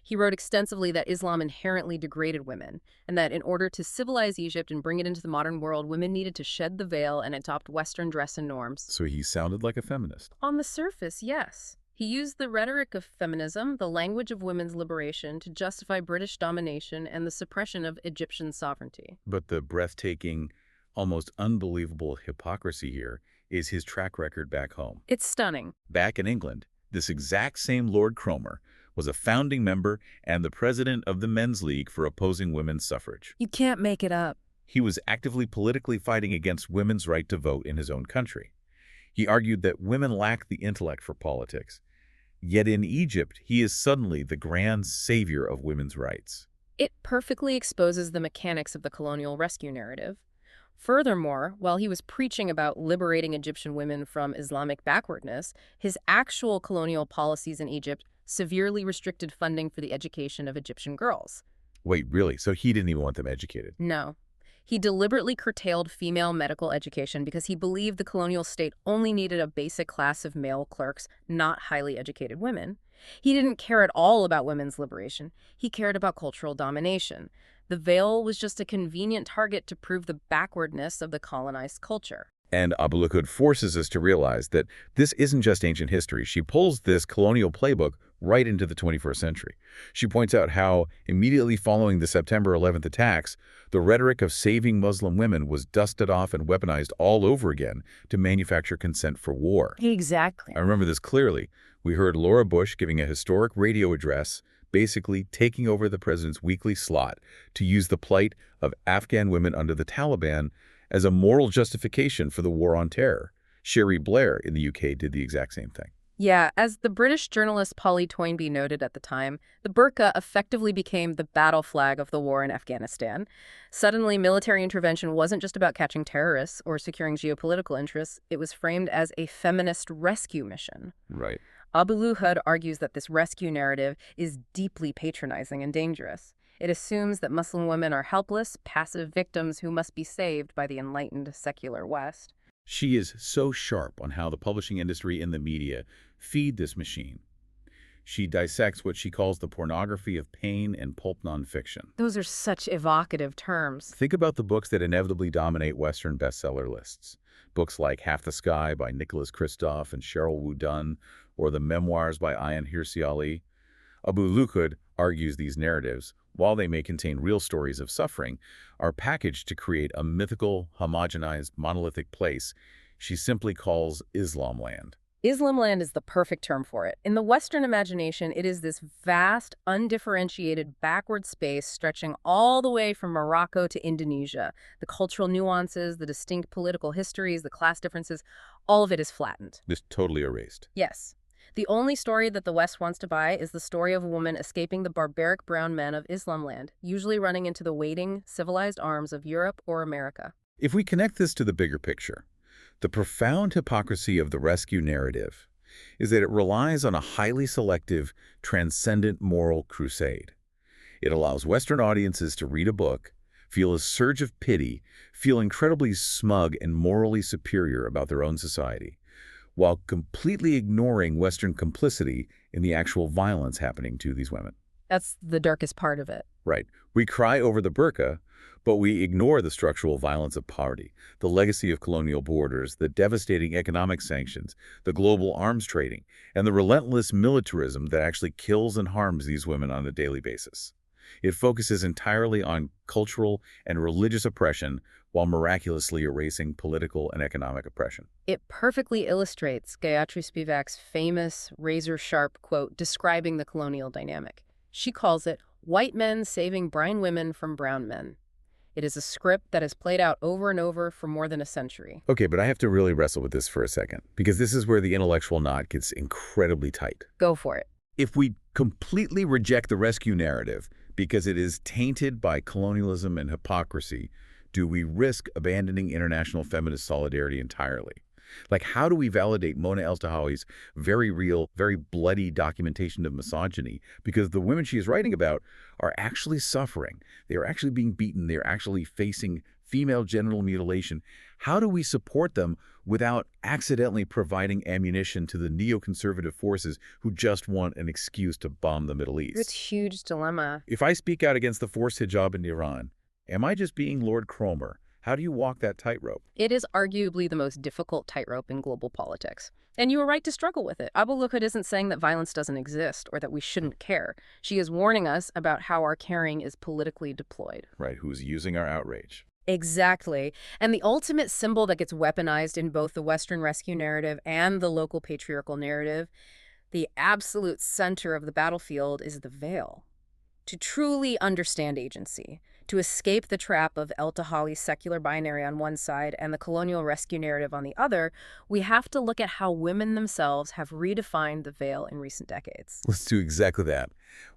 He wrote extensively that Islam inherently degraded women, and that in order to civilize Egypt and bring it into the modern world, women needed to shed the veil and adopt Western dress and norms.
So he sounded like a feminist.
On the surface, yes. He used the rhetoric of feminism, the language of women's liberation, to justify British domination and the suppression of Egyptian sovereignty.
But the breathtaking, almost unbelievable hypocrisy here is his track record back home.
It's stunning.
Back in England, this exact same Lord Cromer was a founding member and the president of the Men's League for opposing women's suffrage.
You can't make it up.
He was actively politically fighting against women's right to vote in his own country. He argued that women lacked the intellect for politics. Yet in Egypt, he is suddenly the grand savior of women's rights.
It perfectly exposes the mechanics of the colonial rescue narrative. Furthermore, while he was preaching about liberating Egyptian women from Islamic backwardness, his actual colonial policies in Egypt severely restricted funding for the education of Egyptian girls.
Wait, really? So he didn't even want them educated?
No. He deliberately curtailed female medical education because he believed the colonial state only needed a basic class of male clerks, not highly educated women. He didn't care at all about women's liberation. He cared about cultural domination. The veil was just a convenient target to prove the backwardness of the colonized culture.
And Abu Lughod forces us to realize that this isn't just ancient history. She pulls this colonial playbook right into the 21st century. She points out how, immediately following the September 11th attacks, the rhetoric of saving Muslim women was dusted off and weaponized all over again to manufacture consent for war.
Exactly.
I remember this clearly. We heard Laura Bush giving a historic radio address, basically taking over the president's weekly slot to use the plight of Afghan women under the Taliban as a moral justification for the war on terror. Sherry Blair in the UK did the exact same thing.
Yeah, as the British journalist Polly Toynbee noted at the time, the burqa effectively became the battle flag of the war in Afghanistan. Suddenly, military intervention wasn't just about catching terrorists or securing geopolitical interests. It was framed as a feminist rescue mission.
Right.
Abu Lughod argues that this rescue narrative is deeply patronizing and dangerous. It assumes that Muslim women are helpless, passive victims who must be saved by the enlightened secular West.
She is so sharp on how the publishing industry and the media feed this machine. She dissects what she calls the pornography of pain and pulp nonfiction.
Those are such evocative terms.
Think about the books that inevitably dominate Western bestseller lists. Books like Half the Sky by Nicholas Kristof and Cheryl Wu Dunn, or the memoirs by Ayaan Hirsi Ali. Abu Lughod argues these narratives, while they may contain real stories of suffering, are packaged to create a mythical, homogenized, monolithic place she simply calls Islamland.
Islamland is the perfect term for it. In the Western imagination, it is this vast, undifferentiated, backward space stretching all the way from Morocco to Indonesia. The cultural nuances, the distinct political histories, the class differences, all of it is flattened.
Just totally erased.
Yes. The only story that the West wants to buy is the story of a woman escaping the barbaric brown men of Islamland, usually running into the waiting, civilized arms of Europe or America.
If we connect this to the bigger picture, the profound hypocrisy of the rescue narrative is that it relies on a highly selective, transcendent moral crusade. It allows Western audiences to read a book, feel a surge of pity, feel incredibly smug and morally superior about their own society, while completely ignoring Western complicity in the actual violence happening to these women.
That's the darkest part of it.
Right. We cry over the burqa, but we ignore the structural violence of poverty, the legacy of colonial borders, the devastating economic sanctions, the global arms trading, and the relentless militarism that actually kills and harms these women on a daily basis. It focuses entirely on cultural and religious oppression while miraculously erasing political and economic oppression.
It perfectly illustrates Gayatri Spivak's famous razor-sharp quote describing the colonial dynamic. She calls it, "white men saving brown women from brown men." It is a script that has played out over and over for more than a century.
Okay, but I have to really wrestle with this for a second, because this is where the intellectual knot gets incredibly tight.
Go for it.
If we completely reject the rescue narrative because it is tainted by colonialism and hypocrisy, do we risk abandoning international feminist solidarity entirely? Like, how do we validate Mona Eltahawy's very real, very bloody documentation of misogyny? Because the women she is writing about are actually suffering. They are actually being beaten. They're actually facing female genital mutilation. How do we support them without accidentally providing ammunition to the neoconservative forces who just want an excuse to bomb the Middle East?
It's a huge dilemma.
If I speak out against the forced hijab in Iran, am I just being Lord Cromer? How do you walk that tightrope?
It is arguably the most difficult tightrope in global politics. And you are right to struggle with it. Abu Lughod isn't saying that violence doesn't exist or that we shouldn't care. She is warning us about how our caring is politically deployed.
Right, who's using our outrage?
Exactly. And the ultimate symbol that gets weaponized in both the Western rescue narrative and the local patriarchal narrative, the absolute center of the battlefield, is the veil. To truly understand agency, To escape the trap of El-Tahali's secular binary on one side and the colonial rescue narrative on the other, we have to look at how women themselves have redefined the veil in recent decades.
Let's do exactly that.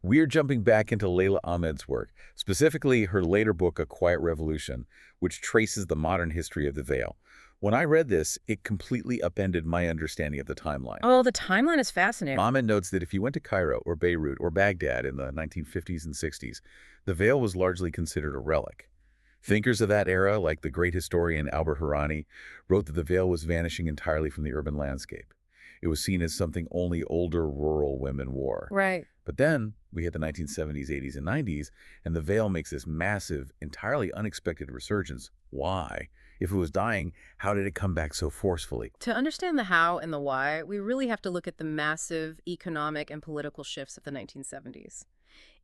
We're jumping back into Layla Ahmed's work, specifically her later book, A Quiet Revolution, which traces the modern history of the veil. When I read this, it completely upended my understanding of the timeline.
Oh, the timeline is fascinating.
Ahmed notes that if you went to Cairo or Beirut or Baghdad in the 1950s and 60s, the veil was largely considered a relic. Thinkers of that era, like the great historian Albert Hourani, wrote that the veil was vanishing entirely from the urban landscape. It was seen as something only older rural women wore.
Right.
But then we hit the 1970s, 80s, and 90s, and the veil makes this massive, entirely unexpected resurgence. Why? If it was dying, how did it come back so forcefully?
To understand the how and the why, we really have to look at the massive economic and political shifts of the 1970s.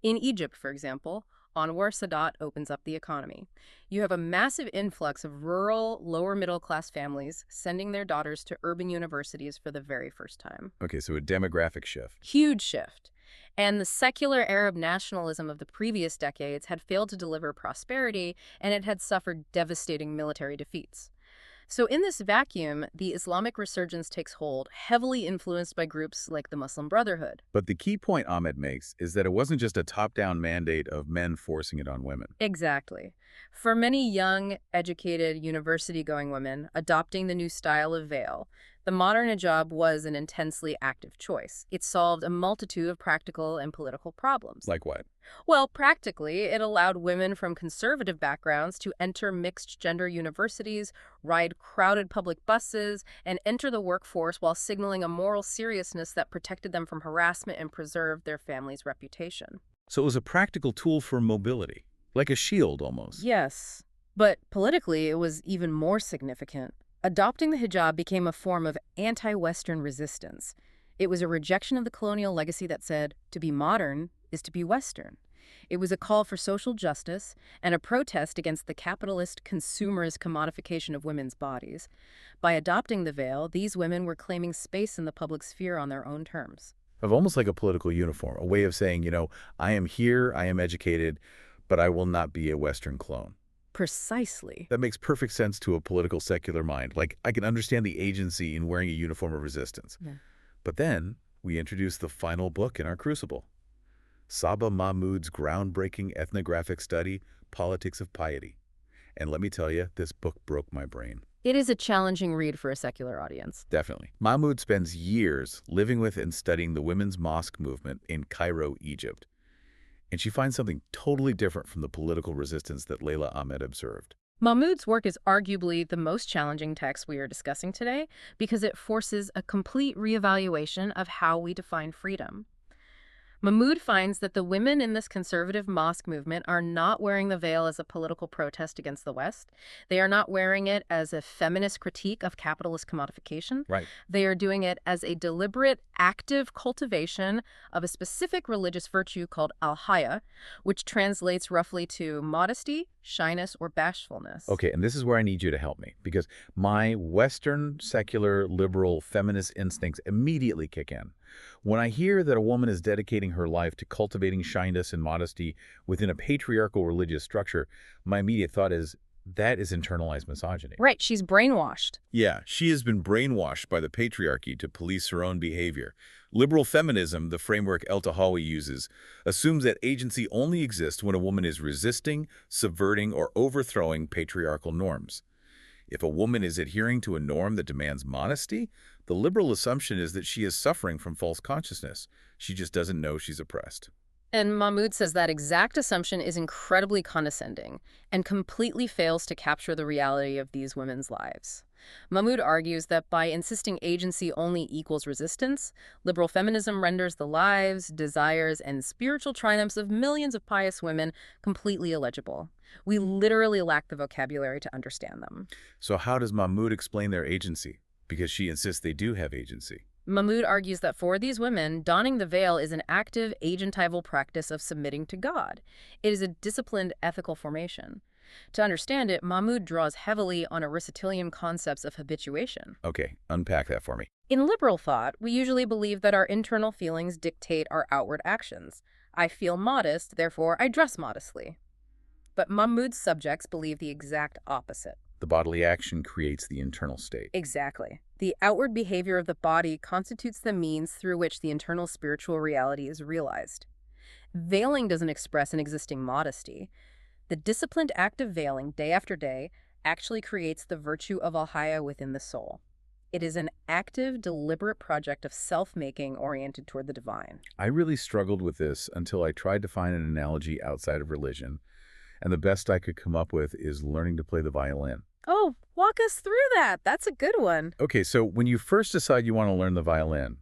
In Egypt, for example, Anwar Sadat opens up the economy. You have a massive influx of rural, lower-middle-class families sending their daughters to urban universities for the very first time.
Okay, so a demographic shift.
Huge shift. And the secular Arab nationalism of the previous decades had failed to deliver prosperity, and it had suffered devastating military defeats. So in this vacuum, the Islamic resurgence takes hold, heavily influenced by groups like the Muslim Brotherhood.
But the key point Ahmed makes is that it wasn't just a top-down mandate of men forcing it on women.
Exactly. For many young, educated, university-going women, adopting the new style of veil, the modern hijab was an intensely active choice. It solved a multitude of practical and political problems.
Like what?
Well, practically, it allowed women from conservative backgrounds to enter mixed-gender universities, ride crowded public buses, and enter the workforce while signaling a moral seriousness that protected them from harassment and preserved their family's reputation.
So it was a practical tool for mobility, like a shield almost.
Yes, but politically, it was even more significant. Adopting the hijab became a form of anti-Western resistance. It was a rejection of the colonial legacy that said, to be modern is to be Western. It was a call for social justice and a protest against the capitalist, consumerist commodification of women's bodies. By adopting the veil, these women were claiming space in the public sphere on their own terms.
Of almost like a political uniform, a way of saying, I am here, I am educated, but I will not be a Western clone.
Precisely.
That makes perfect sense to a political secular mind. Like, I can understand the agency in wearing a uniform of resistance.
Yeah.
But then we introduce the final book in our crucible. Saba Mahmood's groundbreaking ethnographic study, Politics of Piety. And let me tell you, this book broke my brain.
It is a challenging read for a secular audience.
Definitely. Mahmood spends years living with and studying the women's mosque movement in Cairo, Egypt. And she finds something totally different from the political resistance that Layla Ahmed observed.
Mahmood's work is arguably the most challenging text we are discussing today because it forces a complete reevaluation of how we define freedom. Mahmood finds that the women in this conservative mosque movement are not wearing the veil as a political protest against the West. They are not wearing it as a feminist critique of capitalist commodification.
Right.
They are doing it as a deliberate, active cultivation of a specific religious virtue called al-haya, which translates roughly to modesty, shyness, or bashfulness.
Okay, and this is where I need you to help me, because my Western, secular, liberal, feminist instincts immediately kick in. When I hear that a woman is dedicating her life to cultivating shyness and modesty within a patriarchal religious structure, my immediate thought is, that is internalized misogyny.
Right, she's brainwashed.
Yeah, she has been brainwashed by the patriarchy to police her own behavior. Liberal feminism, the framework El-Tahawi uses, assumes that agency only exists when a woman is resisting, subverting, or overthrowing patriarchal norms. If a woman is adhering to a norm that demands modesty, the liberal assumption is that she is suffering from false consciousness. She just doesn't know she's oppressed.
And Mahmood says that exact assumption is incredibly condescending and completely fails to capture the reality of these women's lives. Mahmood argues that by insisting agency only equals resistance, liberal feminism renders the lives, desires, and spiritual triumphs of millions of pious women completely illegible. We literally lack the vocabulary to understand them.
So how does Mahmood explain their agency? Because she insists they do have agency.
Mahmood argues that for these women, donning the veil is an active, agentival practice of submitting to God. It is a disciplined ethical formation. To understand it, Mahmood draws heavily on Aristotelian concepts of habituation.
Okay, unpack that for me.
In liberal thought, we usually believe that our internal feelings dictate our outward actions. I feel modest, therefore I dress modestly. But Mahmud's subjects believe the exact opposite.
The bodily action creates the internal state.
Exactly. The outward behavior of the body constitutes the means through which the internal spiritual reality is realized. Veiling doesn't express an existing modesty. The disciplined act of veiling day after day actually creates the virtue of alhaya within the soul. It is an active, deliberate project of self-making oriented toward the divine.
I really struggled with this until I tried to find an analogy outside of religion, and the best I could come up with is learning to play the violin.
Oh, walk us through that. That's a good one.
Okay, so when you first decide you want to learn the violin,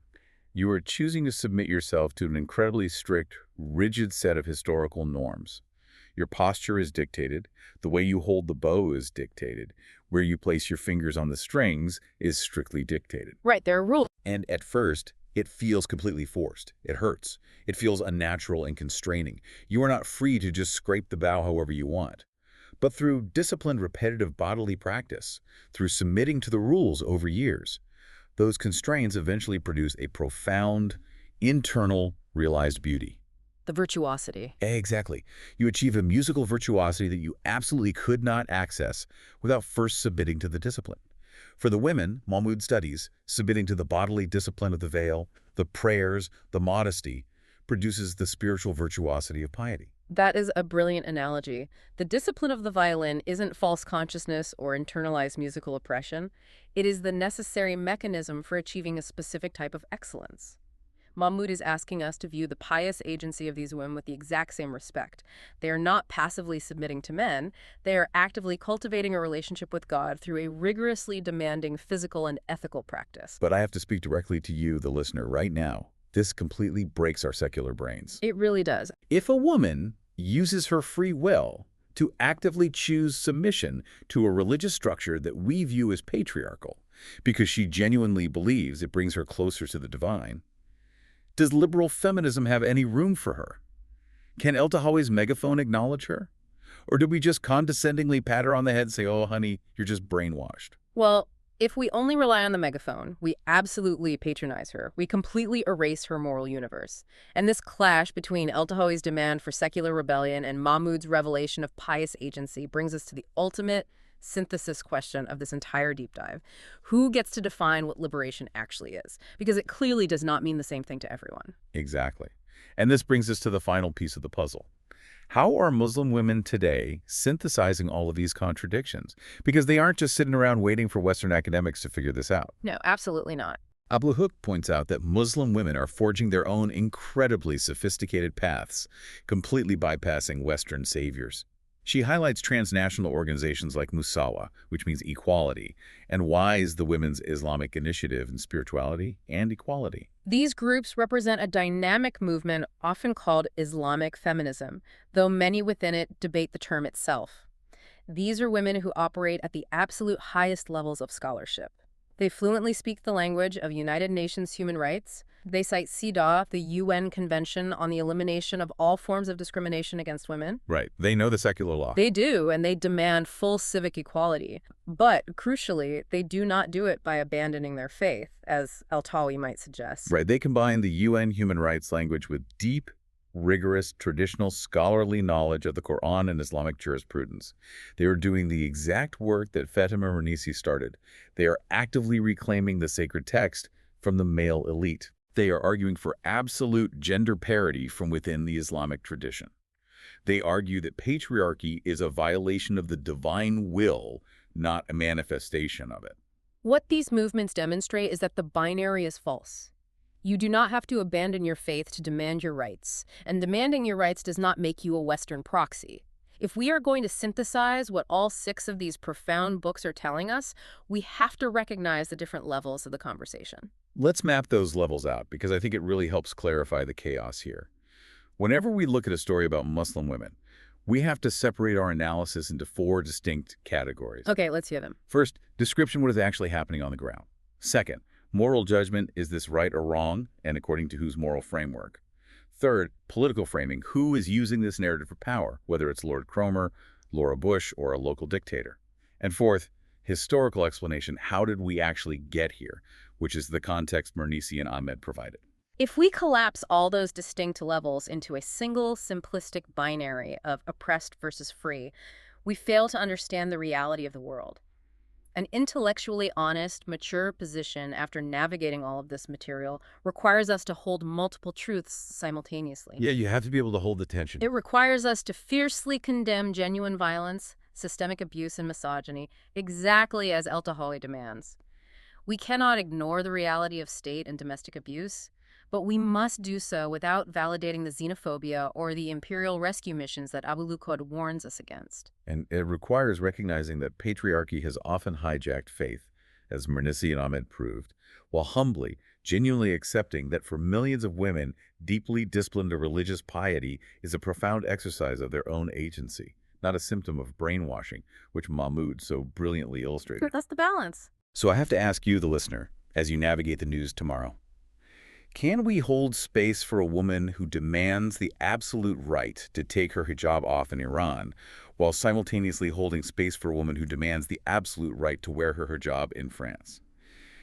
you are choosing to submit yourself to an incredibly strict, rigid set of historical norms. Your posture is dictated, the way you hold the bow is dictated, where you place your fingers on the strings is strictly dictated.
Right, there are rules.
And at first, it feels completely forced. It hurts. It feels unnatural and constraining. You are not free to just scrape the bow however you want. But through disciplined, repetitive bodily practice, through submitting to the rules over years, those constraints eventually produce a profound, internal, realized beauty.
The virtuosity.
Exactly. You achieve a musical virtuosity that you absolutely could not access without first submitting to the discipline. For the women, Mahmud studies, submitting to the bodily discipline of the veil, the prayers, the modesty, produces the spiritual virtuosity of piety.
That is a brilliant analogy. The discipline of the violin isn't false consciousness or internalized musical oppression. It is the necessary mechanism for achieving a specific type of excellence. Mahmud is asking us to view the pious agency of these women with the exact same respect. They are not passively submitting to men. They are actively cultivating a relationship with God through a rigorously demanding physical and ethical practice.
But I have to speak directly to you, the listener, right now. This completely breaks our secular brains.
It really does.
If a woman uses her free will to actively choose submission to a religious structure that we view as patriarchal, because she genuinely believes it brings her closer to the divine, does liberal feminism have any room for her? Can El Tahawi's megaphone acknowledge her? Or do we just condescendingly pat her on the head and say, oh, honey, you're just brainwashed?
Well, if we only rely on the megaphone, we absolutely patronize her. We completely erase her moral universe. And this clash between El Tahawi's demand for secular rebellion and Mahmud's revelation of pious agency brings us to the ultimate synthesis question of this entire deep dive. Who gets to define what liberation actually is? Because it clearly does not mean the same thing to everyone.
Exactly. And this brings us to the final piece of the puzzle. How are Muslim women today synthesizing all of these contradictions? Because they aren't just sitting around waiting for Western academics to figure this out.
No, absolutely not.
Abul Hook points out that Muslim women are forging their own incredibly sophisticated paths, completely bypassing Western saviors. She highlights transnational organizations like Musawa, which means equality, and WISE, the Women's Islamic Initiative in Spirituality and Equality.
These groups represent a dynamic movement often called Islamic feminism, though many within it debate the term itself. These are women who operate at the absolute highest levels of scholarship. They fluently speak the language of United Nations human rights. They cite CEDAW, the UN Convention on the Elimination of All Forms of Discrimination Against Women.
Right. They know the secular law.
They do, and they demand full civic equality. But, crucially, they do not do it by abandoning their faith, as El-Tawi might suggest.
Right. They combine the UN human rights language with deep, rigorous, traditional scholarly knowledge of the Quran and Islamic jurisprudence. They are doing the exact work that Fatima Mernissi started. They are actively reclaiming the sacred text from the male elite. They are arguing for absolute gender parity from within the Islamic tradition. They argue that patriarchy is a violation of the divine will, not a manifestation of it.
What these movements demonstrate is that the binary is false. You do not have to abandon your faith to demand your rights, and demanding your rights does not make you a Western proxy. If we are going to synthesize what all 6 of these profound books are telling us, we have to recognize the different levels of the conversation.
Let's map those levels out, because I think it really helps clarify the chaos here. Whenever we look at a story about Muslim women, we have to separate our analysis into 4 distinct categories.
Okay, let's hear them.
First, description: what is actually happening on the ground. Second, moral judgment: is this right or wrong, and according to whose moral framework? Third, political framing: who is using this narrative for power, whether it's Lord Cromer, Laura Bush, or a local dictator? And fourth, historical explanation: how did we actually get here, which is the context Mernissi and Ahmed provided.
If we collapse all those distinct levels into a single simplistic binary of oppressed versus free, we fail to understand the reality of the world. An intellectually honest, mature position after navigating all of this material requires us to hold multiple truths simultaneously.
Yeah, you have to be able to hold the tension.
It requires us to fiercely condemn genuine violence, systemic abuse, and misogyny, exactly as El Tahawi demands. We cannot ignore the reality of state and domestic abuse, but we must do so without validating the xenophobia or the imperial rescue missions that Abu Lughod warns us against.
And it requires recognizing that patriarchy has often hijacked faith, as Mernisi and Ahmed proved, while humbly, genuinely accepting that for millions of women, deeply disciplined religious piety is a profound exercise of their own agency, not a symptom of brainwashing, which Mahmoud so brilliantly illustrated.
That's the balance.
So I have to ask you, the listener, as you navigate the news tomorrow, can we hold space for a woman who demands the absolute right to take her hijab off in Iran, while simultaneously holding space for a woman who demands the absolute right to wear her hijab in France?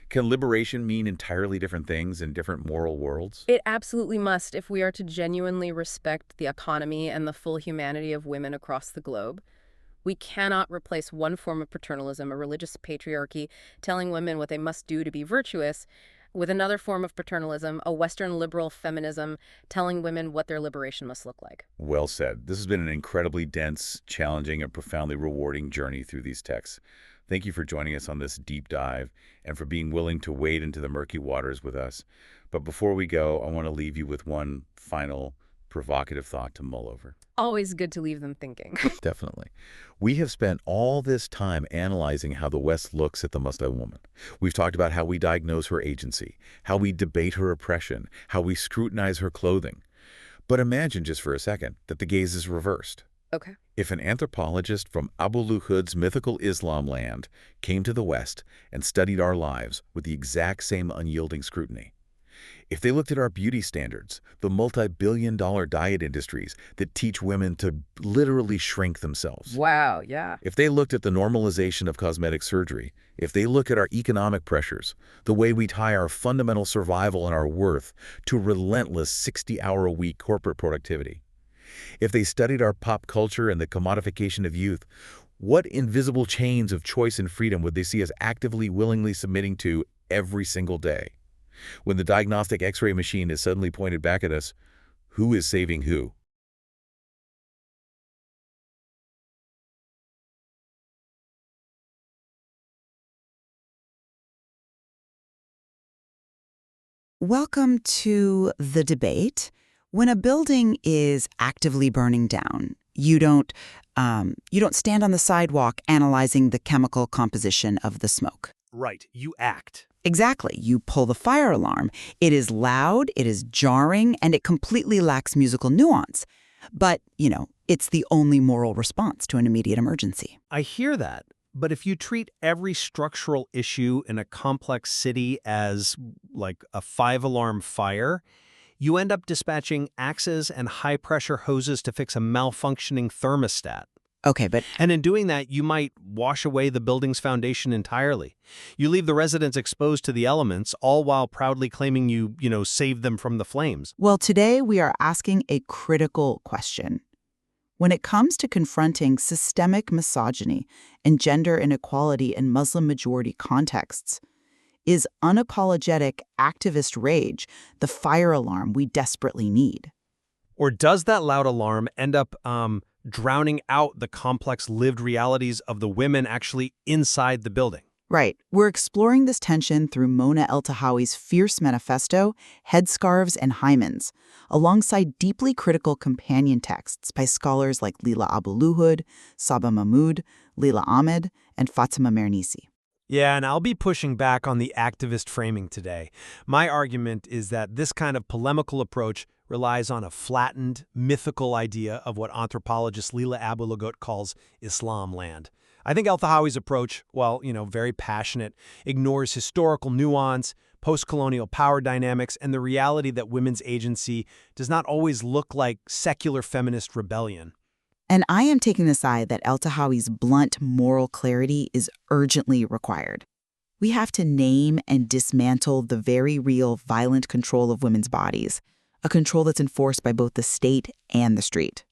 Can liberation mean entirely different things in different moral worlds?
It absolutely must if we are to genuinely respect the autonomy and the full humanity of women across the globe. We cannot replace one form of paternalism, a religious patriarchy, telling women what they must do to be virtuous, with another form of paternalism, a Western liberal feminism, telling women what their liberation must look like.
Well said. This has been an incredibly dense, challenging, and profoundly rewarding journey through these texts. Thank you for joining us on this deep dive and for being willing to wade into the murky waters with us. But before we go, I want to leave you with one final provocative thought to mull over.
Always good to leave them thinking.
Definitely. We have spent all this time analyzing how the West looks at the Muslim woman. We've talked about how we diagnose her agency, how we debate her oppression, how we scrutinize her clothing. But imagine just for a second that the gaze is reversed.
Okay.
If an anthropologist from Abu Lughod's mythical Islam land came to the West and studied our lives with the exact same unyielding scrutiny, if they looked at our beauty standards, the multi-billion-dollar diet industries that teach women to literally shrink themselves.
Wow, yeah.
If they looked at the normalization of cosmetic surgery, if they look at our economic pressures, the way we tie our fundamental survival and our worth to relentless 60-hour-a-week corporate productivity, if they studied our pop culture and the commodification of youth, what invisible chains of choice and freedom would they see us actively, willingly submitting to every single day? When the diagnostic X-ray machine is suddenly pointed back at us, who is saving who?
Welcome to The Debate. When a building is actively burning down, you don't stand on the sidewalk analyzing the chemical composition of the smoke.
Right, you act.
Exactly. You pull the fire alarm. It is loud, it is jarring, and it completely lacks musical nuance. But, it's the only moral response to an immediate emergency.
I hear that, but if you treat every structural issue in a complex city as, like, a 5-alarm fire, you end up dispatching axes and high-pressure hoses to fix a malfunctioning thermostat.
Okay, but...
And in doing that, you might wash away the building's foundation entirely. You leave the residents exposed to the elements, all while proudly claiming you saved them from the flames.
Well, today we are asking a critical question. When it comes to confronting systemic misogyny and gender inequality in Muslim-majority contexts, is unapologetic activist rage the fire alarm we desperately need?
Or does that loud alarm end up drowning out the complex lived realities of the women actually inside the building?
Right. We're exploring this tension through Mona El-Tahawi's fierce manifesto, Headscarves and Hymens, alongside deeply critical companion texts by scholars like Leila Abu Lughod, Saba Mahmood, Leila Ahmed, and Fatima Mernisi.
Yeah, and I'll be pushing back on the activist framing today. My argument is that this kind of polemical approach relies on a flattened, mythical idea of what anthropologist Leila Abu Lughod calls Islam land. I think El-Tahawi's approach, while, very passionate, ignores historical nuance, post-colonial power dynamics, and the reality that women's agency does not always look like secular feminist rebellion.
And I am taking the side that El-Tahawi's blunt moral clarity is urgently required. We have to name and dismantle the very real violent control of women's bodies, a control that's enforced by both the state and the street.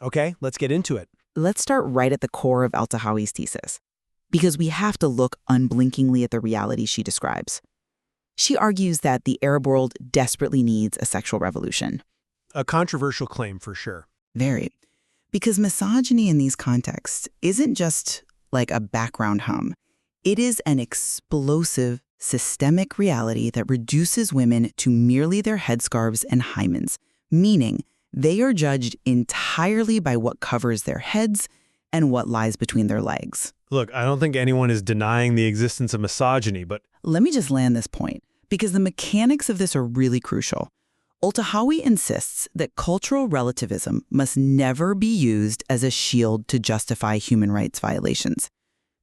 Okay, let's get into it.
Let's start right at the core of El-Tahawi's thesis, because we have to look unblinkingly at the reality she describes. She argues that the Arab world desperately needs a sexual revolution.
A controversial claim for sure.
Very. Because misogyny in these contexts isn't just like a background hum. It is an explosive, systemic reality that reduces women to merely their headscarves and hymens, meaning they are judged entirely by what covers their heads and what lies between their legs.
Look, I don't think anyone is denying the existence of misogyny, but
Let me just land this point, because the mechanics of this are really crucial. El-Tahawi insists that cultural relativism must never be used as a shield to justify human rights violations.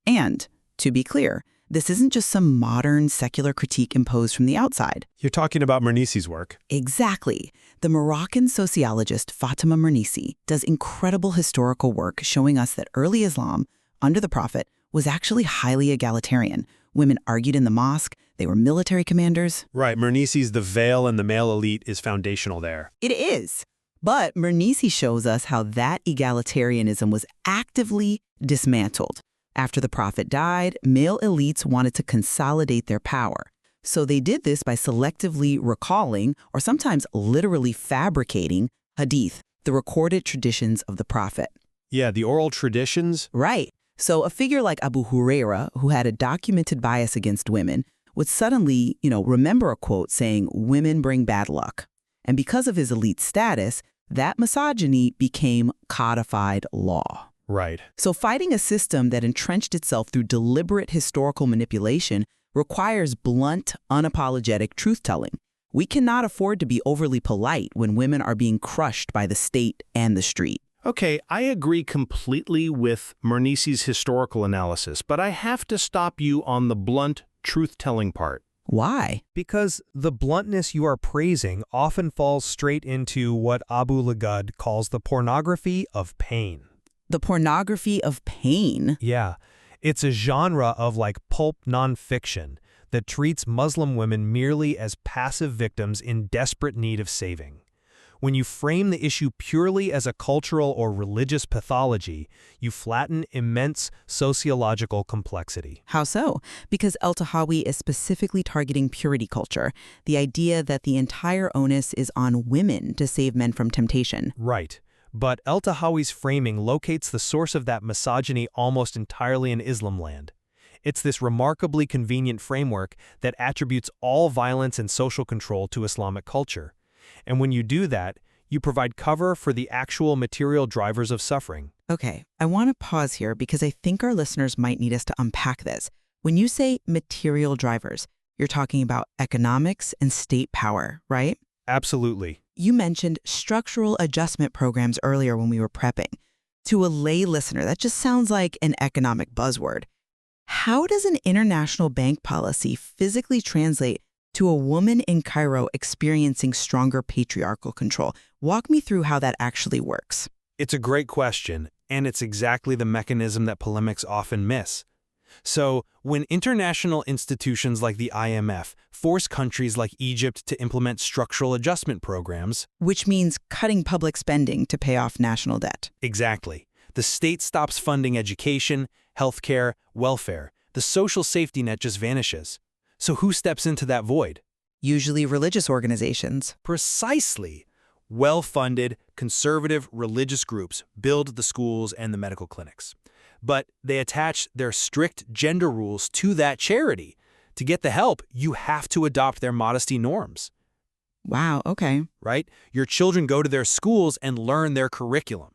And, to be clear, this isn't just some modern secular critique imposed from the outside.
you're talking about Mernisi's work.
Exactly. The Moroccan sociologist Fatima Mernisi does incredible historical work showing us that early Islam, under the Prophet, was actually highly egalitarian. Women argued in the mosque, they were military commanders.
Right, Mernisi's The Veil and the Male Elite is foundational there.
It is. But Mernisi shows us how that egalitarianism was actively dismantled. After the Prophet died, male elites wanted to consolidate their power. So they did this by selectively recalling, or sometimes literally fabricating, hadith, the recorded traditions of the Prophet.
Yeah, the oral traditions.
Right. So a figure like Abu Huraira, who had a documented bias against women, would suddenly, remember a quote saying, "Women bring bad luck." And because of his elite status, that misogyny became codified law.
Right.
So fighting a system that entrenched itself through deliberate historical manipulation requires blunt, unapologetic truth-telling. We cannot afford to be overly polite when women are being crushed by the state and the street.
Okay, I agree completely with Mernisi's historical analysis, but I have to stop you on the blunt, truth-telling part.
Why?
Because the bluntness you are praising often falls straight into what Abu Lughod calls the pornography of pain.
The pornography of pain?
Yeah, it's a genre of pulp nonfiction that treats Muslim women merely as passive victims in desperate need of saving. When you frame the issue purely as a cultural or religious pathology, you flatten immense sociological complexity.
How so? Because El-Tahawi is specifically targeting purity culture, the idea that the entire onus is on women to save men from temptation.
Right. But El-Tahawi's framing locates the source of that misogyny almost entirely in Islam land. It's this remarkably convenient framework that attributes all violence and social control to Islamic culture. And when you do that, you provide cover for the actual material drivers of suffering.
Okay, I want to pause here because I think our listeners might need us to unpack this. When you say material drivers, you're talking about economics and state power, right?
Absolutely.
You mentioned structural adjustment programs earlier when we were prepping. To a lay listener, that just sounds like an economic buzzword. How does an international bank policy physically translate to a woman in Cairo experiencing stronger patriarchal control? Walk me through how that actually works.
It's a great question, and it's exactly the mechanism that polemics often miss. So, when international institutions like the IMF force countries like Egypt to implement structural adjustment programs,
Which means cutting public spending to pay off national debt.
exactly, the state stops funding education, healthcare, welfare. The social safety net just vanishes. So who steps into that void?
Usually religious organizations.
Precisely. Well-funded, conservative religious groups build the schools and the medical clinics. But they attach their strict gender rules to that charity. To get the help, you have to adopt their modesty norms.
Wow, okay.
Right? Your children go to their schools and learn their curriculum.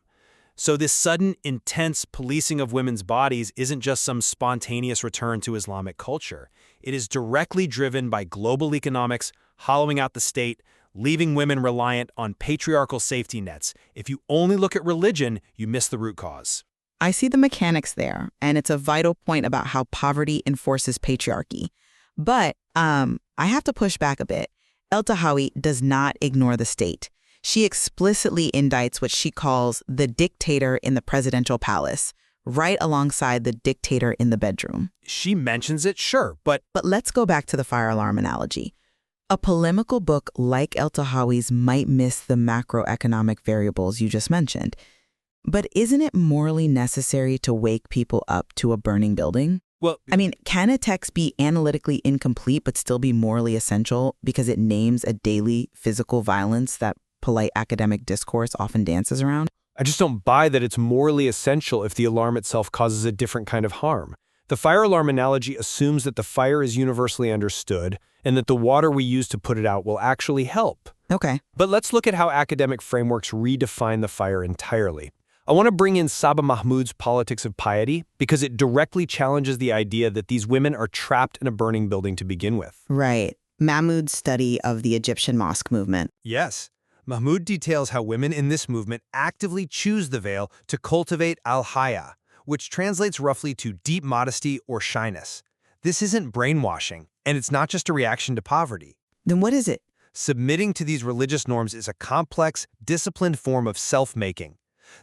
So this sudden, intense policing of women's bodies isn't just some spontaneous return to Islamic culture. It is directly driven by global economics, hollowing out the state, leaving women reliant on patriarchal safety nets. If you only look at religion, you miss the root cause.
I see the mechanics there, and it's a vital point about how poverty enforces patriarchy. But I have to push back a bit. El-Tahawi does not ignore the state. She explicitly indicts what she calls the dictator in the presidential palace, right alongside the dictator in the bedroom.
She mentions it, sure, but
But let's go back to the fire alarm analogy. A polemical book like El-Tahawi's might miss the macroeconomic variables you just mentioned. But isn't it morally necessary to wake people up to a burning building?
well,
I mean, can a text be analytically incomplete but still be morally essential because it names a daily physical violence that polite academic discourse often dances around?
I just don't buy that it's morally essential if the alarm itself causes a different kind of harm. The fire alarm analogy assumes that the fire is universally understood and that the water we use to put it out will actually help.
Okay.
But let's look at how academic frameworks redefine the fire entirely. I want to bring in Saba Mahmood's Politics of Piety because it directly challenges the idea that these women are trapped in a burning building to begin with.
Right. Mahmood's study of the Egyptian mosque movement.
Yes. Mahmood details how women in this movement actively choose the veil to cultivate al-haya, which translates roughly to deep modesty or shyness. This isn't brainwashing, and it's not just a reaction to poverty.
Then what is it?
Submitting to these religious norms is a complex, disciplined form of self-making.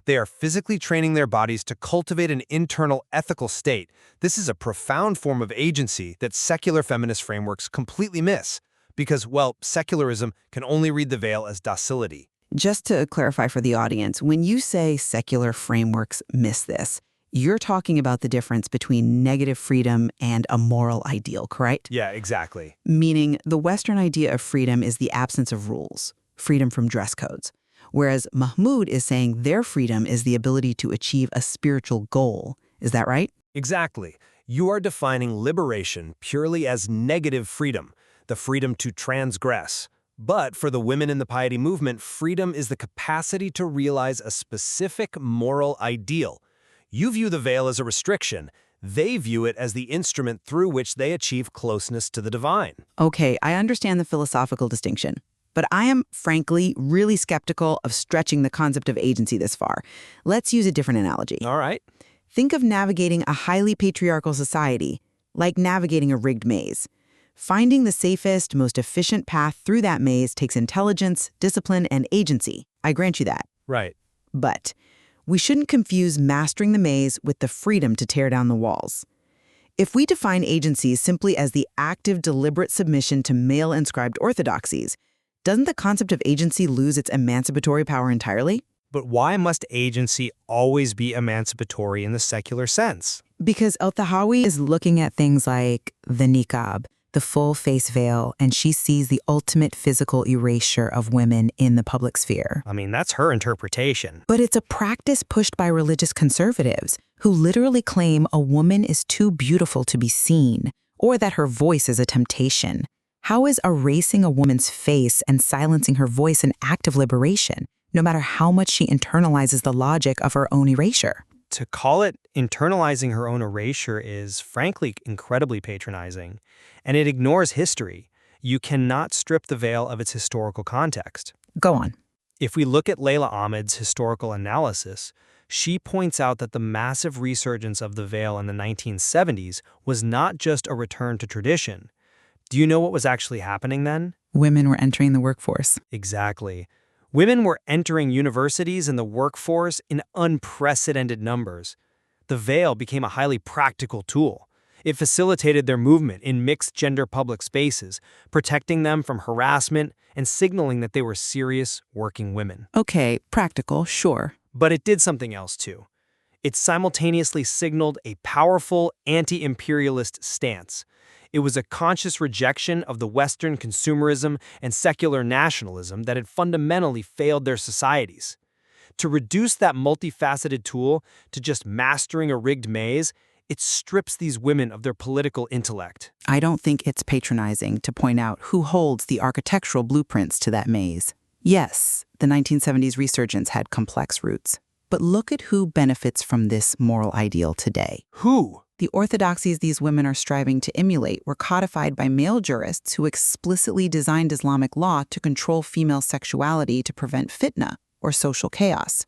They are physically training their bodies to cultivate an internal ethical state. This is a profound form of agency that secular feminist frameworks completely miss because, well, secularism can only read the veil as docility.
Just to clarify for the audience, when you say secular frameworks miss this, you're talking about the difference between negative freedom and a moral ideal, correct?
Yeah, exactly.
Meaning the Western idea of freedom is the absence of rules, freedom from dress codes. Whereas Mahmood is saying their freedom is the ability to achieve a spiritual goal. Is that right?
Exactly. You are defining liberation purely as negative freedom, the freedom to transgress. But for the women in the piety movement, freedom is the capacity to realize a specific moral ideal. You view the veil as a restriction. They view it as the instrument through which they achieve closeness to the divine.
Okay, I understand the philosophical distinction. But I am, frankly, really skeptical of stretching the concept of agency this far. Let's use a different analogy.
All right.
Think of navigating a highly patriarchal society, like navigating a rigged maze. Finding the safest, most efficient path through that maze takes intelligence, discipline, and agency. I grant you that.
Right.
But we shouldn't confuse mastering the maze with the freedom to tear down the walls. If we define agency simply as the active, deliberate submission to male-inscribed orthodoxies, doesn't the concept of agency lose its emancipatory power entirely?
But why must agency always be emancipatory in the secular sense?
Because El-Tahawi is looking at things like the niqab, the full face veil, and she sees the ultimate physical erasure of women in the public sphere.
I mean, that's her interpretation.
But it's a practice pushed by religious conservatives who literally claim a woman is too beautiful to be seen, or that her voice is a temptation. How is erasing a woman's face and silencing her voice an act of liberation, no matter how much she internalizes the logic of her own erasure?
To call it internalizing her own erasure is, frankly, incredibly patronizing, and it ignores history. You cannot strip the veil of its historical context.
Go on.
If we look at Layla Ahmed's historical analysis, she points out that the massive resurgence of the veil in the 1970s was not just a return to tradition. Do you know what was actually happening then?
Women were entering the workforce.
Exactly. Women were entering universities and the workforce in unprecedented numbers. The veil became a highly practical tool. It facilitated their movement in mixed-gender public spaces, protecting them from harassment and signaling that they were serious working women.
Okay, practical, sure.
But it did something else too. It simultaneously signaled a powerful anti-imperialist stance. It was a conscious rejection of the Western consumerism and secular nationalism that had fundamentally failed their societies. To reduce that multifaceted tool to just mastering a rigged maze, it strips these women of their political intellect.
I don't think it's patronizing to point out who holds the architectural blueprints to that maze. Yes, the 1970s resurgence had complex roots. But look at who benefits from this moral ideal today.
Who?
The orthodoxies these women are striving to emulate were codified by male jurists who explicitly designed Islamic law to control female sexuality to prevent fitna, or social chaos.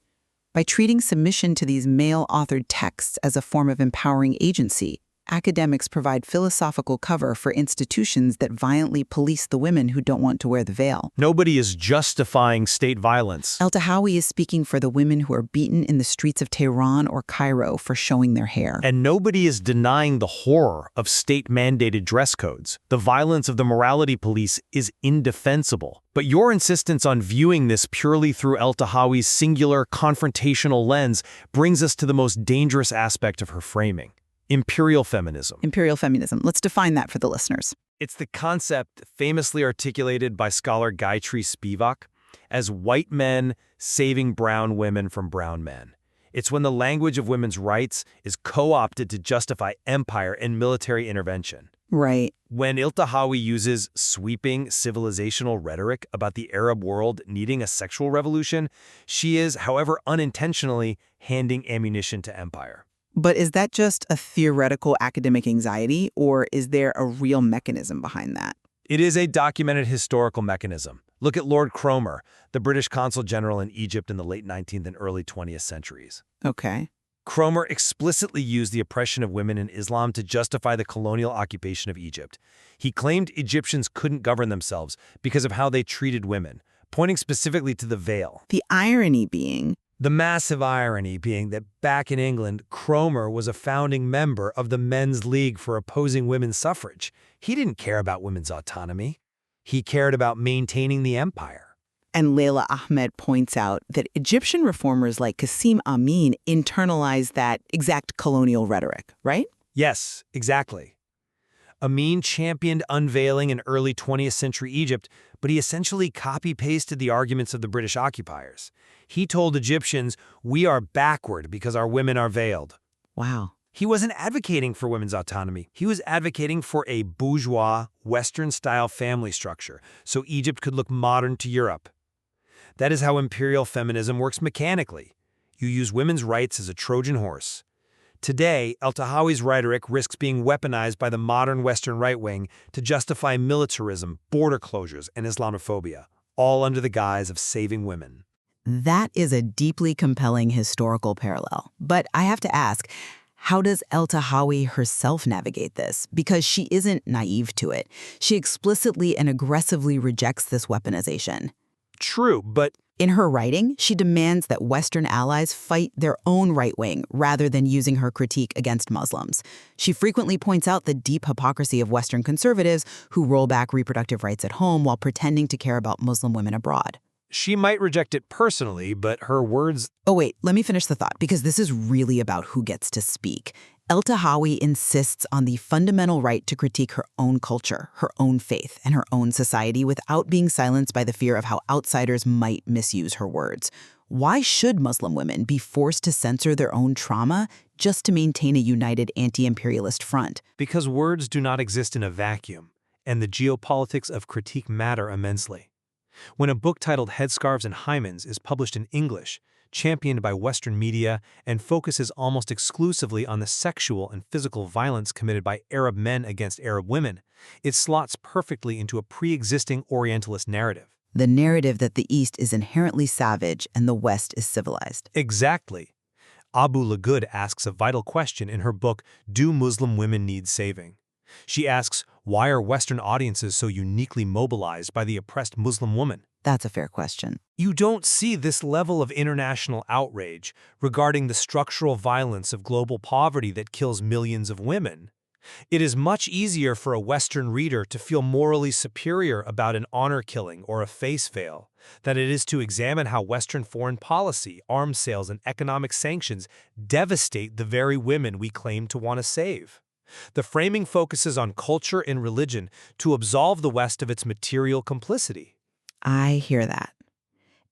By treating submission to these male-authored texts as a form of empowering agency, academics provide philosophical cover for institutions that violently police the women who don't want to wear the veil.
Nobody is justifying state violence.
El-Tahawi is speaking for the women who are beaten in the streets of Tehran or Cairo for showing their hair.
And nobody is denying the horror of state-mandated dress codes. The violence of the morality police is indefensible. But your insistence on viewing this purely through El-Tahawi's singular, confrontational lens brings us to the most dangerous aspect of her framing: imperial feminism.
Imperial feminism. Let's define that for the listeners.
It's the concept famously articulated by scholar Gayatri Spivak as white men saving brown women from brown men. It's when the language of women's rights is co-opted to justify empire and military intervention.
Right.
When El-Tahawi uses sweeping civilizational rhetoric about the Arab world needing a sexual revolution, she is, however unintentionally, handing ammunition to empire.
But is that just a theoretical academic anxiety, or is there a real mechanism behind that?
It is a documented historical mechanism. Look at Lord Cromer, the British consul general in Egypt in the late 19th and early 20th centuries.
Okay.
Cromer explicitly used the oppression of women in Islam to justify the colonial occupation of Egypt. He claimed Egyptians couldn't govern themselves because of how they treated women, pointing specifically to the veil.
The irony being...
The massive irony being that back in England, Cromer was a founding member of the Men's League for opposing women's suffrage. He didn't care about women's autonomy. He cared about maintaining the empire.
And Leila Ahmed points out that Egyptian reformers like Qasim Amin internalized that exact colonial rhetoric, right?
Yes, exactly. Amin championed unveiling in early 20th century Egypt, but he essentially copy-pasted the arguments of the British occupiers. He told Egyptians, "We are backward because our women are veiled."
Wow.
He wasn't advocating for women's autonomy. He was advocating for a bourgeois, Western-style family structure, so Egypt could look modern to Europe. That is how imperial feminism works mechanically. You use women's rights as a Trojan horse. Today, El-Tahawi's rhetoric risks being weaponized by the modern Western right wing to justify militarism, border closures, and Islamophobia, all under the guise of saving women.
That is a deeply compelling historical parallel. But I have to ask, how does El-Tahawi herself navigate this? Because she isn't naive to it. She explicitly and aggressively rejects this weaponization.
True, but
in her writing, she demands that Western allies fight their own right wing rather than using her critique against Muslims. She frequently points out the deep hypocrisy of Western conservatives who roll back reproductive rights at home while pretending to care about Muslim women abroad.
she might reject it personally, but her words...
Oh wait, let me finish the thought, because this is really about who gets to speak. El-Tahawi insists on the fundamental right to critique her own culture, her own faith, and her own society without being silenced by the fear of how outsiders might misuse her words. Why should Muslim women be forced to censor their own trauma just to maintain a united anti-imperialist front?
Because words do not exist in a vacuum, and the geopolitics of critique matter immensely. When a book titled Headscarves and Hymens is published in English, championed by Western media, and focuses almost exclusively on the sexual and physical violence committed by Arab men against Arab women, it slots perfectly into a pre-existing Orientalist narrative.
The narrative that the East is inherently savage and the West is civilized.
Exactly. Abu Lagoud asks a vital question in her book, Do Muslim Women Need Saving? She asks, why are Western audiences so uniquely mobilized by the oppressed Muslim woman?
That's a fair question.
You don't see this level of international outrage regarding the structural violence of global poverty that kills millions of women. It is much easier for a Western reader to feel morally superior about an honor killing or a face veil than it is to examine how Western foreign policy, arms sales, and economic sanctions devastate the very women we claim to want to save. The framing focuses on culture and religion to absolve the West of its material complicity.
I hear that.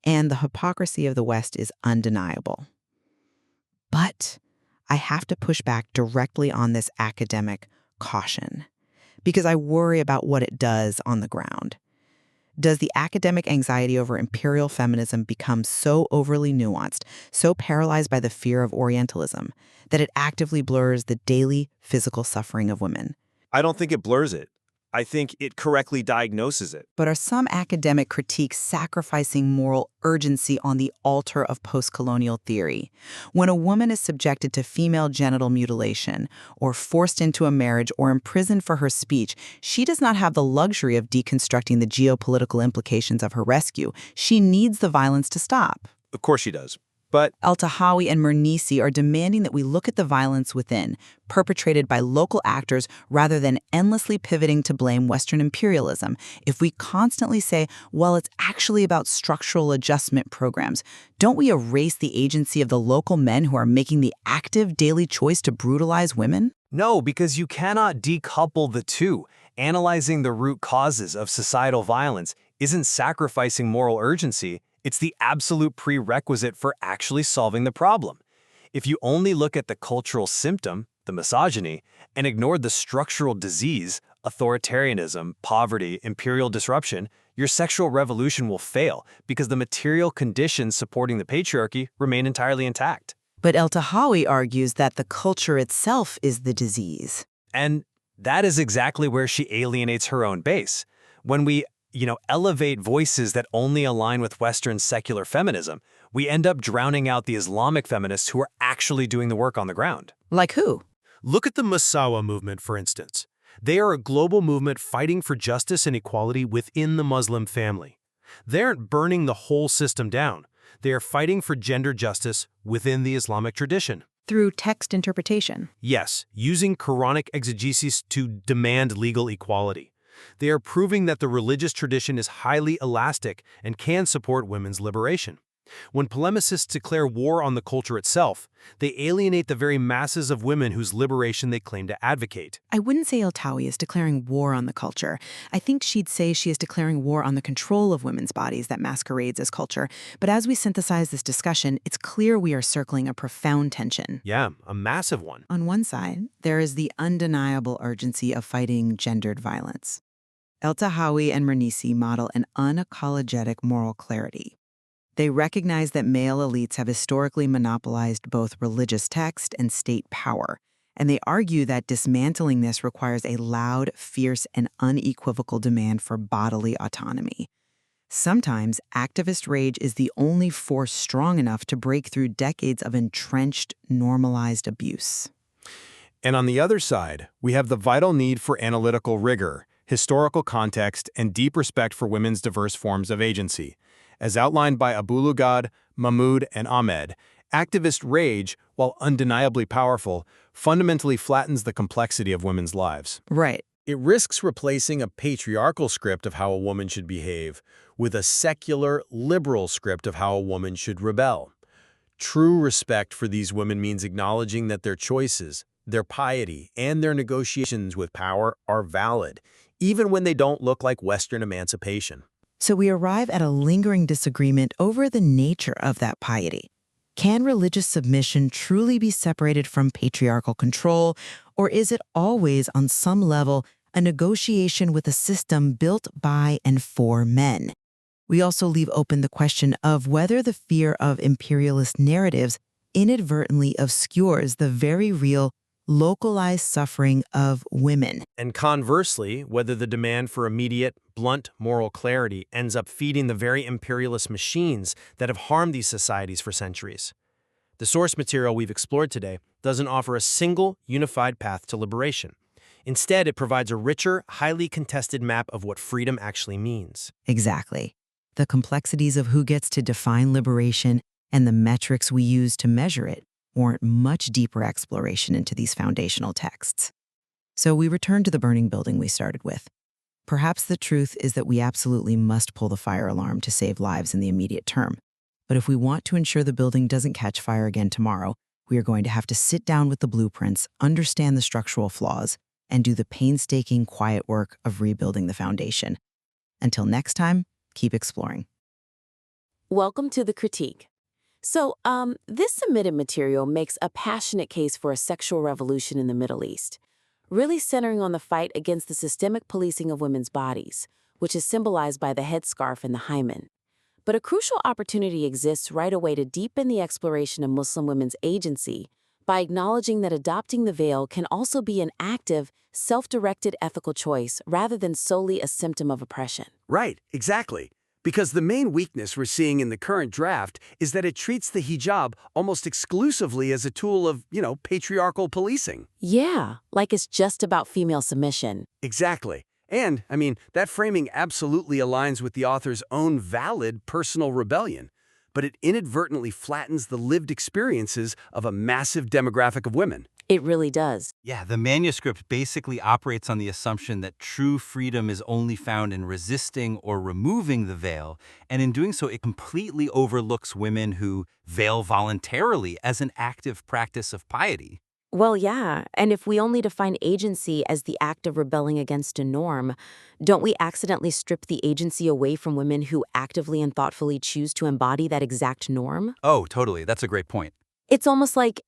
And the hypocrisy of the West is undeniable. But I have to push back directly on this academic caution, because I worry about what it does on the ground. Does the academic anxiety over imperial feminism become so overly nuanced, so paralyzed by the fear of Orientalism, that it actively blurs the daily physical suffering of women?
I don't think it blurs it. I think it correctly diagnoses it.
But are some academic critiques sacrificing moral urgency on the altar of postcolonial theory? When a woman is subjected to female genital mutilation, or forced into a marriage, or imprisoned for her speech, she does not have the luxury of deconstructing the geopolitical implications of her rescue. She needs the violence to stop.
Of course she does. But
El-Tahawy and Mernisi are demanding that we look at the violence within, perpetrated by local actors, rather than endlessly pivoting to blame Western imperialism. If we constantly say, well, it's actually about structural adjustment programs, don't we erase the agency of the local men who are making the active daily choice to brutalize women?
no, because you cannot decouple the two. Analyzing the root causes of societal violence isn't sacrificing moral urgency. It's the absolute prerequisite for actually solving the problem. If you only look at the cultural symptom, the misogyny, and ignore the structural disease, authoritarianism, poverty, imperial disruption, your sexual revolution will fail because the material conditions supporting the patriarchy remain entirely intact.
But El-Tahawy argues that the culture itself is the disease.
And that is exactly where she alienates her own base. When we elevate voices that only align with Western secular feminism, we end up drowning out the Islamic feminists who are actually doing the work on the ground.
Like who?
Look at the Musawa movement, for instance. They are a global movement fighting for justice and equality within the Muslim family. They aren't burning the whole system down. They are fighting for gender justice within the Islamic tradition.
Through text interpretation.
Yes, using Quranic exegesis to demand legal equality. They are proving that the religious tradition is highly elastic and can support women's liberation. When polemicists declare war on the culture itself, they alienate the very masses of women whose liberation they claim to advocate.
I wouldn't say El-Tahawy is declaring war on the culture. I think she'd say she is declaring war on the control of women's bodies that masquerades as culture. But as we synthesize this discussion, it's clear we are circling a profound tension.
Yeah, a massive one.
On one side, there is the undeniable urgency of fighting gendered violence. El-Tahawy and Mernisi model an unapologetic moral clarity. They recognize that male elites have historically monopolized both religious text and state power, and they argue that dismantling this requires a loud, fierce, and unequivocal demand for bodily autonomy. Sometimes, activist rage is the only force strong enough to break through decades of entrenched, normalized abuse.
And on the other side, we have the vital need for analytical rigor, historical context, and deep respect for women's diverse forms of agency. As outlined by Abulugad, Mahmoud, and Ahmed, activist rage, while undeniably powerful, fundamentally flattens the complexity of women's lives.
Right.
It risks replacing a patriarchal script of how a woman should behave with a secular, liberal script of how a woman should rebel. True respect for these women means acknowledging that their choices, their piety, and their negotiations with power are valid, even when they don't look like Western emancipation.
So we arrive at a lingering disagreement over the nature of that piety. Can religious submission truly be separated from patriarchal control, or is it always, on some level, a negotiation with a system built by and for men? We also leave open the question of whether the fear of imperialist narratives inadvertently obscures the very real, localized suffering of women.
And conversely, whether the demand for immediate, blunt moral clarity ends up feeding the very imperialist machines that have harmed these societies for centuries. The source material we've explored today doesn't offer a single, unified path to liberation. Instead, it provides a richer, highly contested map of what freedom actually means.
Exactly. The complexities of who gets to define liberation and the metrics we use to measure it warrant much deeper exploration into these foundational texts. So we return to the burning building we started with. Perhaps the truth is that we absolutely must pull the fire alarm to save lives in the immediate term. But if we want to ensure the building doesn't catch fire again tomorrow, we are going to have to sit down with the blueprints, understand the structural flaws, and do the painstaking, quiet work of rebuilding the foundation. Until next time, keep exploring.
Welcome to The Critique. So, this submitted material makes a passionate case for a sexual revolution in the Middle East, really centering on the fight against the systemic policing of women's bodies, which is symbolized by the headscarf and the hymen. But a crucial opportunity exists right away to deepen the exploration of Muslim women's agency by acknowledging that adopting the veil can also be an active, self-directed ethical choice rather than solely a symptom of oppression.
Right, exactly. Because the main weakness we're seeing in the current draft is that it treats the hijab almost exclusively as a tool of, patriarchal policing.
Yeah, like it's just about female submission.
Exactly. And, that framing absolutely aligns with the author's own valid personal rebellion, but it inadvertently flattens the lived experiences of a massive demographic of women.
It really does.
Yeah, the manuscript basically operates on the assumption that true freedom is only found in resisting or removing the veil, and in doing so, it completely overlooks women who veil voluntarily as an active practice of piety.
Well, yeah, and if we only define agency as the act of rebelling against a norm, don't we accidentally strip the agency away from women who actively and thoughtfully choose to embody that exact norm?
Oh, totally. That's a great point.
It's almost like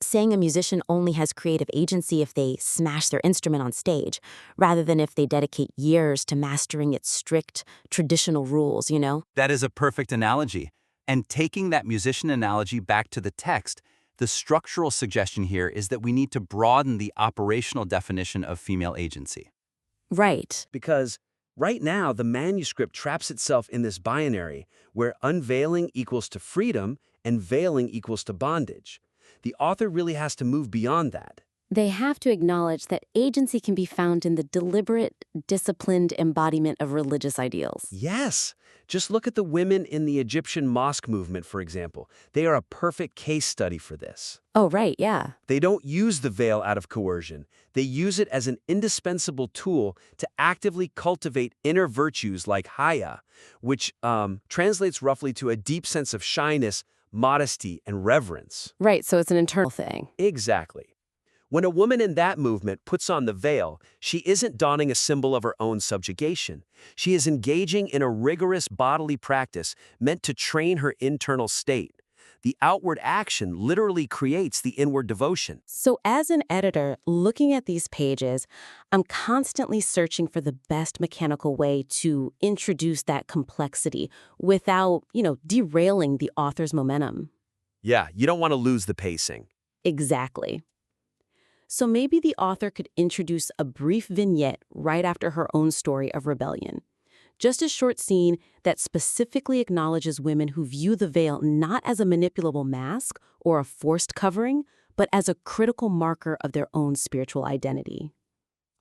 saying a musician only has creative agency if they smash their instrument on stage, rather than if they dedicate years to mastering its strict, traditional rules,
That is a perfect analogy. And taking that musician analogy back to the text, the structural suggestion here is that we need to broaden the operational definition of female agency.
Right.
Because right now, the manuscript traps itself in this binary where unveiling equals to freedom and veiling equals to bondage. The author really has to move beyond that.
They have to acknowledge that agency can be found in the deliberate, disciplined embodiment of religious ideals.
Yes. Just look at the women in the Egyptian mosque movement, for example. They are a perfect case study for this.
Oh, right, yeah.
They don't use the veil out of coercion. They use it as an indispensable tool to actively cultivate inner virtues like haya, which translates roughly to a deep sense of shyness, modesty, and reverence.
Right, so it's an internal thing.
Exactly. When a woman in that movement puts on the veil, she isn't donning a symbol of her own subjugation. She is engaging in a rigorous bodily practice meant to train her internal state. The outward action literally creates the inward devotion.
So as an editor, looking at these pages, I'm constantly searching for the best mechanical way to introduce that complexity without, derailing the author's momentum.
Yeah, you don't want to lose the pacing.
Exactly. So maybe the author could introduce a brief vignette right after her own story of rebellion. Just a short scene that specifically acknowledges women who view the veil not as a manipulable mask or a forced covering, but as a critical marker of their own spiritual identity.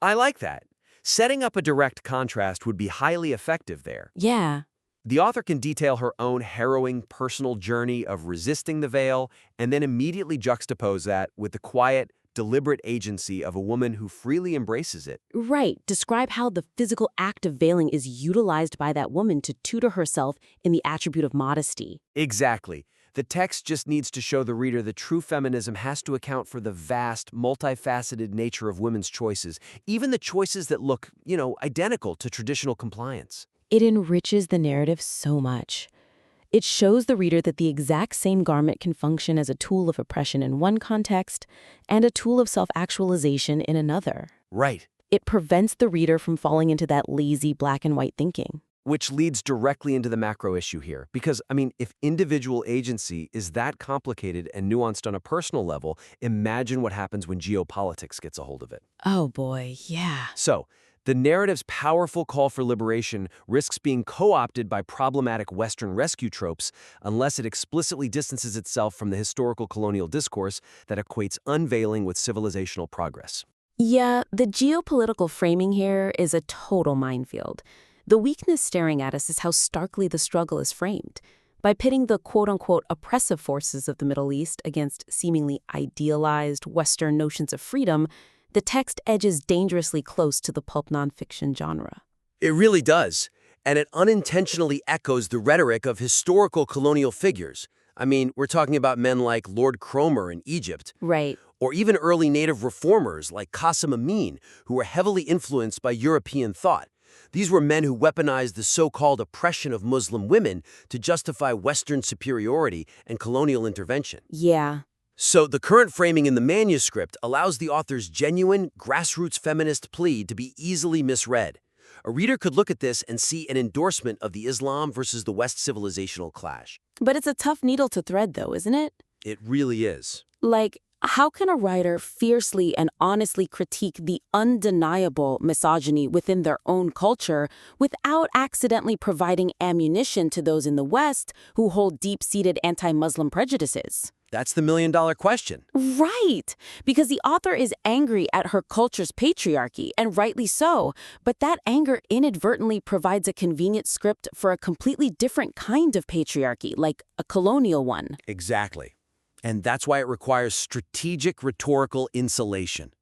I like that. Setting up a direct contrast would be highly effective there.
Yeah.
The author can detail her own harrowing personal journey of resisting the veil and then immediately juxtapose that with the quiet, deliberate agency of a woman who freely embraces it.
Right. Describe how the physical act of veiling is utilized by that woman to tutor herself in the attribute of modesty.
Exactly. The text just needs to show the reader that true feminism has to account for the vast, multifaceted nature of women's choices, even the choices that look, identical to traditional compliance.
It enriches the narrative so much. It shows the reader that the exact same garment can function as a tool of oppression in one context and a tool of self-actualization in another.
Right.
It prevents the reader from falling into that lazy black and white thinking.
Which leads directly into the macro issue here. Because, if individual agency is that complicated and nuanced on a personal level, imagine what happens when geopolitics gets a hold of it.
Oh boy, yeah.
So, the narrative's powerful call for liberation risks being co-opted by problematic Western rescue tropes unless it explicitly distances itself from the historical colonial discourse that equates unveiling with civilizational progress.
Yeah, the geopolitical framing here is a total minefield. The weakness staring at us is how starkly the struggle is framed. By pitting the quote-unquote oppressive forces of the Middle East against seemingly idealized Western notions of freedom, the text edges dangerously close to the pulp nonfiction genre.
It really does, and it unintentionally echoes the rhetoric of historical colonial figures. We're talking about men like Lord Cromer in Egypt.
Right.
Or even early native reformers like Qasim Amin, who were heavily influenced by European thought. These were men who weaponized the so-called oppression of Muslim women to justify Western superiority and colonial intervention.
Yeah.
So the current framing in the manuscript allows the author's genuine, grassroots feminist plea to be easily misread. A reader could look at this and see an endorsement of the Islam versus the West civilizational clash.
But it's a tough needle to thread, though, isn't it?
It really is.
Like, how can a writer fiercely and honestly critique the undeniable misogyny within their own culture without accidentally providing ammunition to those in the West who hold deep-seated anti-Muslim prejudices?
That's the million-dollar question.
Right, because the author is angry at her culture's patriarchy, and rightly so, but that anger inadvertently provides a convenient script for a completely different kind of patriarchy, like a colonial one.
Exactly. And that's why it requires strategic rhetorical insulation.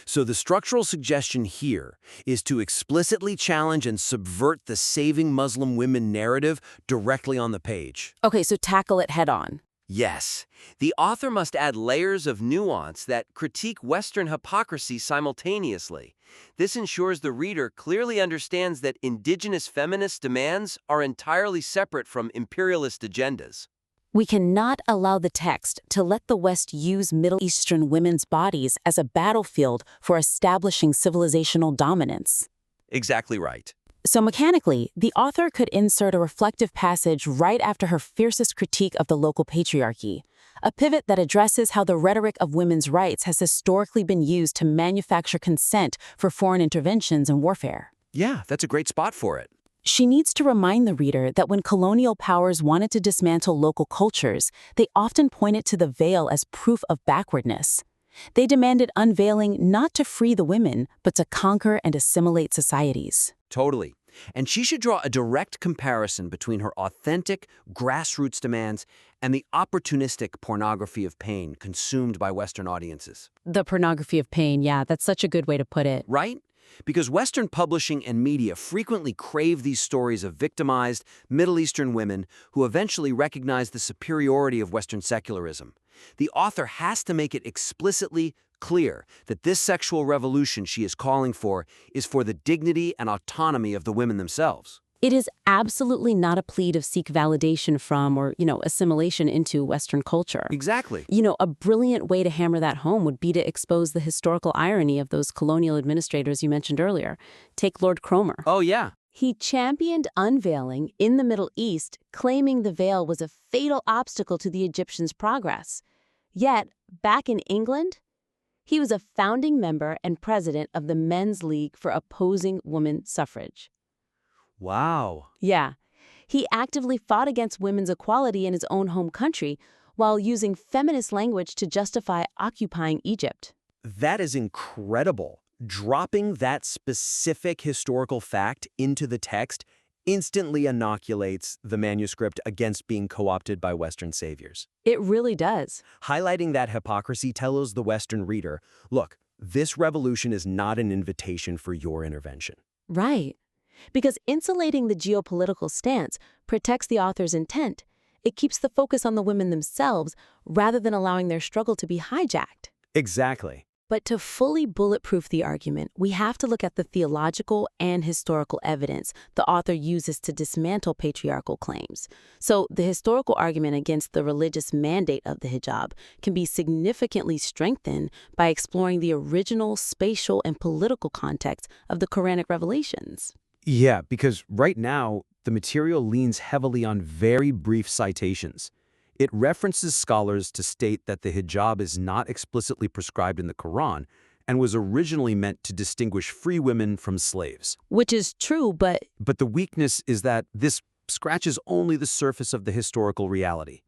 So the structural suggestion here is to explicitly challenge and subvert the saving Muslim women narrative directly on the page.
Okay, so tackle it head on.
Yes, the author must add layers of nuance that critique Western hypocrisy simultaneously. This ensures the reader clearly understands that indigenous feminist demands are entirely separate from imperialist agendas.
We cannot allow the text to let the West use Middle Eastern women's bodies as a battlefield for establishing civilizational dominance.
Exactly right.
So mechanically, the author could insert a reflective passage right after her fiercest critique of the local patriarchy, a pivot that addresses how the rhetoric of women's rights has historically been used to manufacture consent for foreign interventions and warfare.
Yeah, that's a great spot for it.
She needs to remind the reader that when colonial powers wanted to dismantle local cultures, they often pointed to the veil as proof of backwardness. They demanded unveiling not to free the women, but to conquer and assimilate societies.
Totally. And she should draw a direct comparison between her authentic, grassroots demands and the opportunistic pornography of pain consumed by Western audiences.
The pornography of pain, yeah, that's such a good way to put it.
Right? Because Western publishing and media frequently crave these stories of victimized Middle Eastern women who eventually recognize the superiority of Western secularism. The author has to make it explicitly clear that this sexual revolution she is calling for is for the dignity and autonomy of the women themselves.
It is absolutely not a plea to seek validation from or, assimilation into Western culture.
Exactly.
A brilliant way to hammer that home would be to expose the historical irony of those colonial administrators you mentioned earlier. Take Lord Cromer.
Oh, yeah.
He championed unveiling in the Middle East, claiming the veil was a fatal obstacle to the Egyptians' progress. Yet, back in England, he was a founding member and president of the Men's League for Opposing Women Suffrage.
Wow.
Yeah. He actively fought against women's equality in his own home country while using feminist language to justify occupying Egypt.
That is incredible. Dropping that specific historical fact into the text instantly inoculates the manuscript against being co-opted by Western saviors.
It really does.
Highlighting that hypocrisy tells the Western reader, look, this revolution is not an invitation for your intervention.
Right. Because insulating the geopolitical stance protects the author's intent. It keeps the focus on the women themselves rather than allowing their struggle to be hijacked.
Exactly.
But to fully bulletproof the argument, we have to look at the theological and historical evidence the author uses to dismantle patriarchal claims. So the historical argument against the religious mandate of the hijab can be significantly strengthened by exploring the original spatial and political context of the Quranic revelations.
Yeah, because right now, the material leans heavily on very brief citations. It references scholars to state that the hijab is not explicitly prescribed in the Quran and was originally meant to distinguish free women from slaves.
Which is true, but
the weakness is that this scratches only the surface of the historical reality.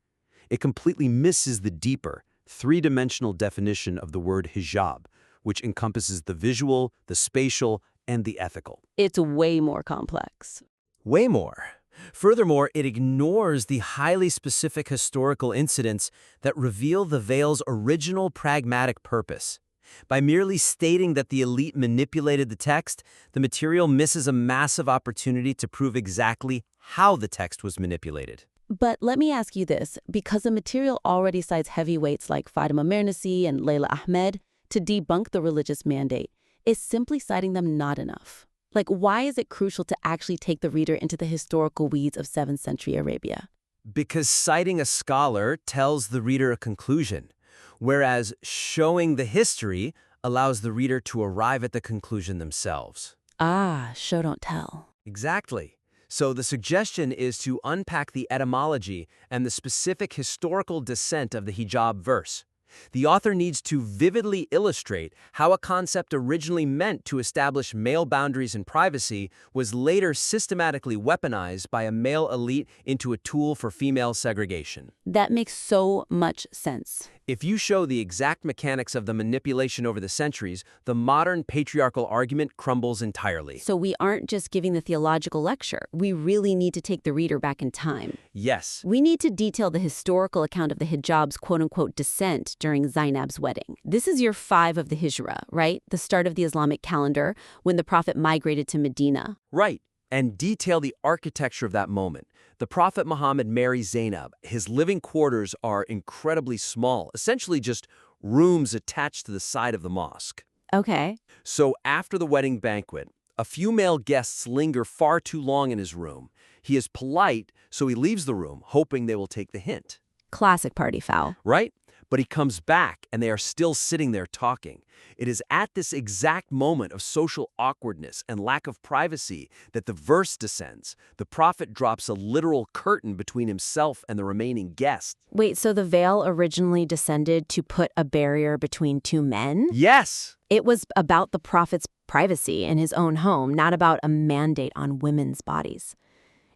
It completely misses the deeper, three-dimensional definition of the word hijab, which encompasses the visual, the spatial, and the ethical.
it's way more complex.
Way more. Furthermore, it ignores the highly specific historical incidents that reveal the veil's original pragmatic purpose. By merely stating that the elite manipulated the text, the material misses a massive opportunity to prove exactly how the text was manipulated.
But let me ask you this, because the material already cites heavyweights like Fatima Mernissi and Layla Ahmed to debunk the religious mandate, is simply citing them not enough? Like, why is it crucial to actually take the reader into the historical weeds of 7th century Arabia?
Because citing a scholar tells the reader a conclusion, whereas showing the history allows the reader to arrive at the conclusion themselves.
Ah, show don't tell.
Exactly. So the suggestion is to unpack the etymology and the specific historical descent of the hijab verse. The author needs to vividly illustrate how a concept originally meant to establish male boundaries and privacy was later systematically weaponized by a male elite into a tool for female segregation.
That makes so much sense.
If you show the exact mechanics of the manipulation over the centuries, the modern patriarchal argument crumbles entirely.
So we aren't just giving the theological lecture. We really need to take the reader back in time.
Yes.
We need to detail the historical account of the hijab's quote-unquote descent during Zainab's wedding. This is year 5 of the Hijra, right? The start of the Islamic calendar, when the Prophet migrated to Medina.
Right. And detail the architecture of that moment. The Prophet Muhammad marries Zainab. His living quarters are incredibly small, essentially just rooms attached to the side of the mosque.
Okay.
So after the wedding banquet, a few male guests linger far too long in his room. He is polite, so he leaves the room, hoping they will take the hint.
Classic party foul.
Right? But he comes back, and they are still sitting there talking. It is at this exact moment of social awkwardness and lack of privacy that the verse descends. The prophet drops a literal curtain between himself and the remaining guests.
Wait, so the veil originally descended to put a barrier between two men?
Yes!
It was about the prophet's privacy in his own home, not about a mandate on women's bodies.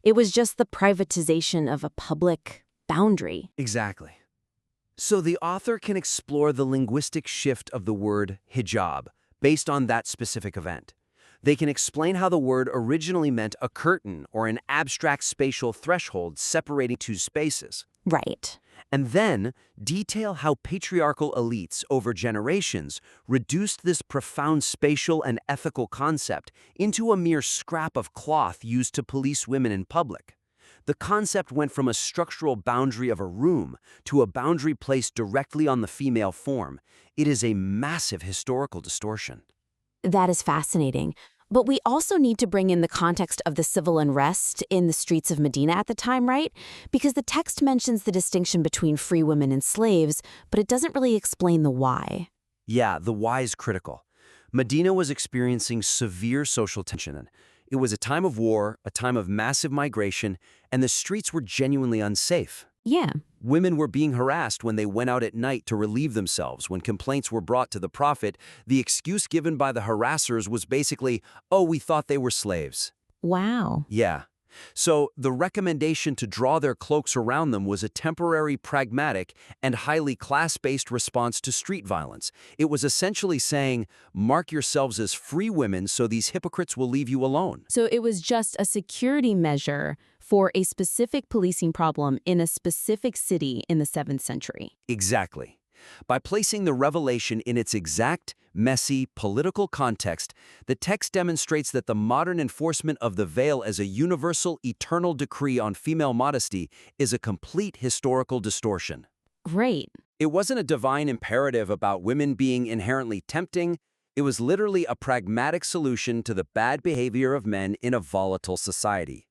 It was just the privatization of a public boundary.
Exactly. So the author can explore the linguistic shift of the word hijab based on that specific event. They can explain how the word originally meant a curtain or an abstract spatial threshold separating two spaces.
Right.
And then detail how patriarchal elites over generations reduced this profound spatial and ethical concept into a mere scrap of cloth used to police women in public. The concept went from a structural boundary of a room to a boundary placed directly on the female form. It is a massive historical distortion.
That is fascinating. But we also need to bring in the context of the civil unrest in the streets of Medina at the time, right? Because the text mentions the distinction between free women and slaves, but it doesn't really explain the why.
Yeah, the why is critical. Medina was experiencing severe social tension. It was a time of war, a time of massive migration, and the streets were genuinely unsafe.
Yeah.
Women were being harassed when they went out at night to relieve themselves. When complaints were brought to the prophet, the excuse given by the harassers was basically, "Oh, we thought they were slaves."
Wow.
Yeah. So the recommendation to draw their cloaks around them was a temporary, pragmatic, and highly class-based response to street violence. It was essentially saying, mark yourselves as free women so these hypocrites will leave you alone.
So it was just a security measure for a specific policing problem in a specific city in the 7th century.
Exactly. By placing the revelation in its exact, messy, political context, the text demonstrates that the modern enforcement of the veil as a universal, eternal decree on female modesty is a complete historical distortion.
Great.
It wasn't a divine imperative about women being inherently tempting. It was literally a pragmatic solution to the bad behavior of men in a volatile society.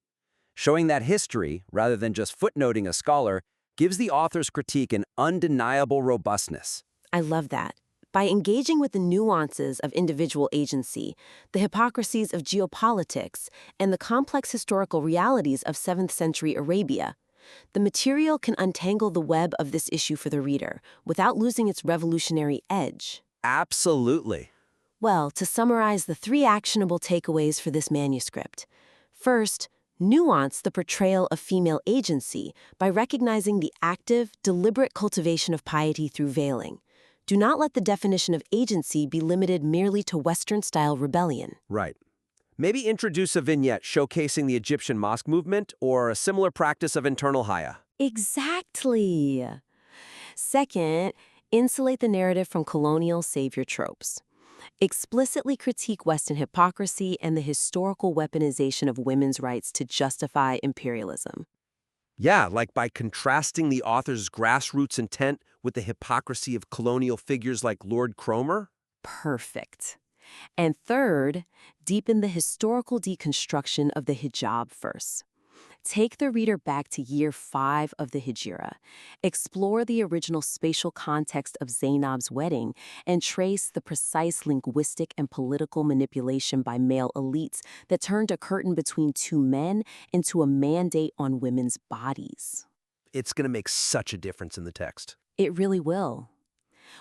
Showing that history, rather than just footnoting a scholar, gives the author's critique an undeniable robustness.
I love that. By engaging with the nuances of individual agency, the hypocrisies of geopolitics, and the complex historical realities of 7th century Arabia, the material can untangle the web of this issue for the reader without losing its revolutionary edge.
Absolutely.
Well, to summarize the 3 actionable takeaways for this manuscript. First, nuance the portrayal of female agency by recognizing the active, deliberate cultivation of piety through veiling. Do not let the definition of agency be limited merely to Western-style rebellion.
Right. Maybe introduce a vignette showcasing the Egyptian mosque movement or a similar practice of internal haya.
Exactly. Second, insulate the narrative from colonial savior tropes. Explicitly critique Western hypocrisy and the historical weaponization of women's rights to justify imperialism.
Yeah, like by contrasting the author's grassroots intent with the hypocrisy of colonial figures like Lord Cromer.
Perfect. And third, deepen the historical deconstruction of the hijab verse. Take the reader back to year 5 of the Hijra. Explore the original spatial context of Zainab's wedding and trace the precise linguistic and political manipulation by male elites that turned a curtain between two men into a mandate on women's bodies.
It's going to make such a difference in the text.
It really will.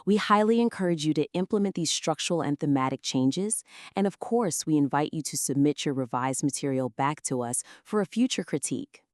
We highly encourage you to implement these structural and thematic changes, and of course, we invite you to submit your revised material back to us for a future critique.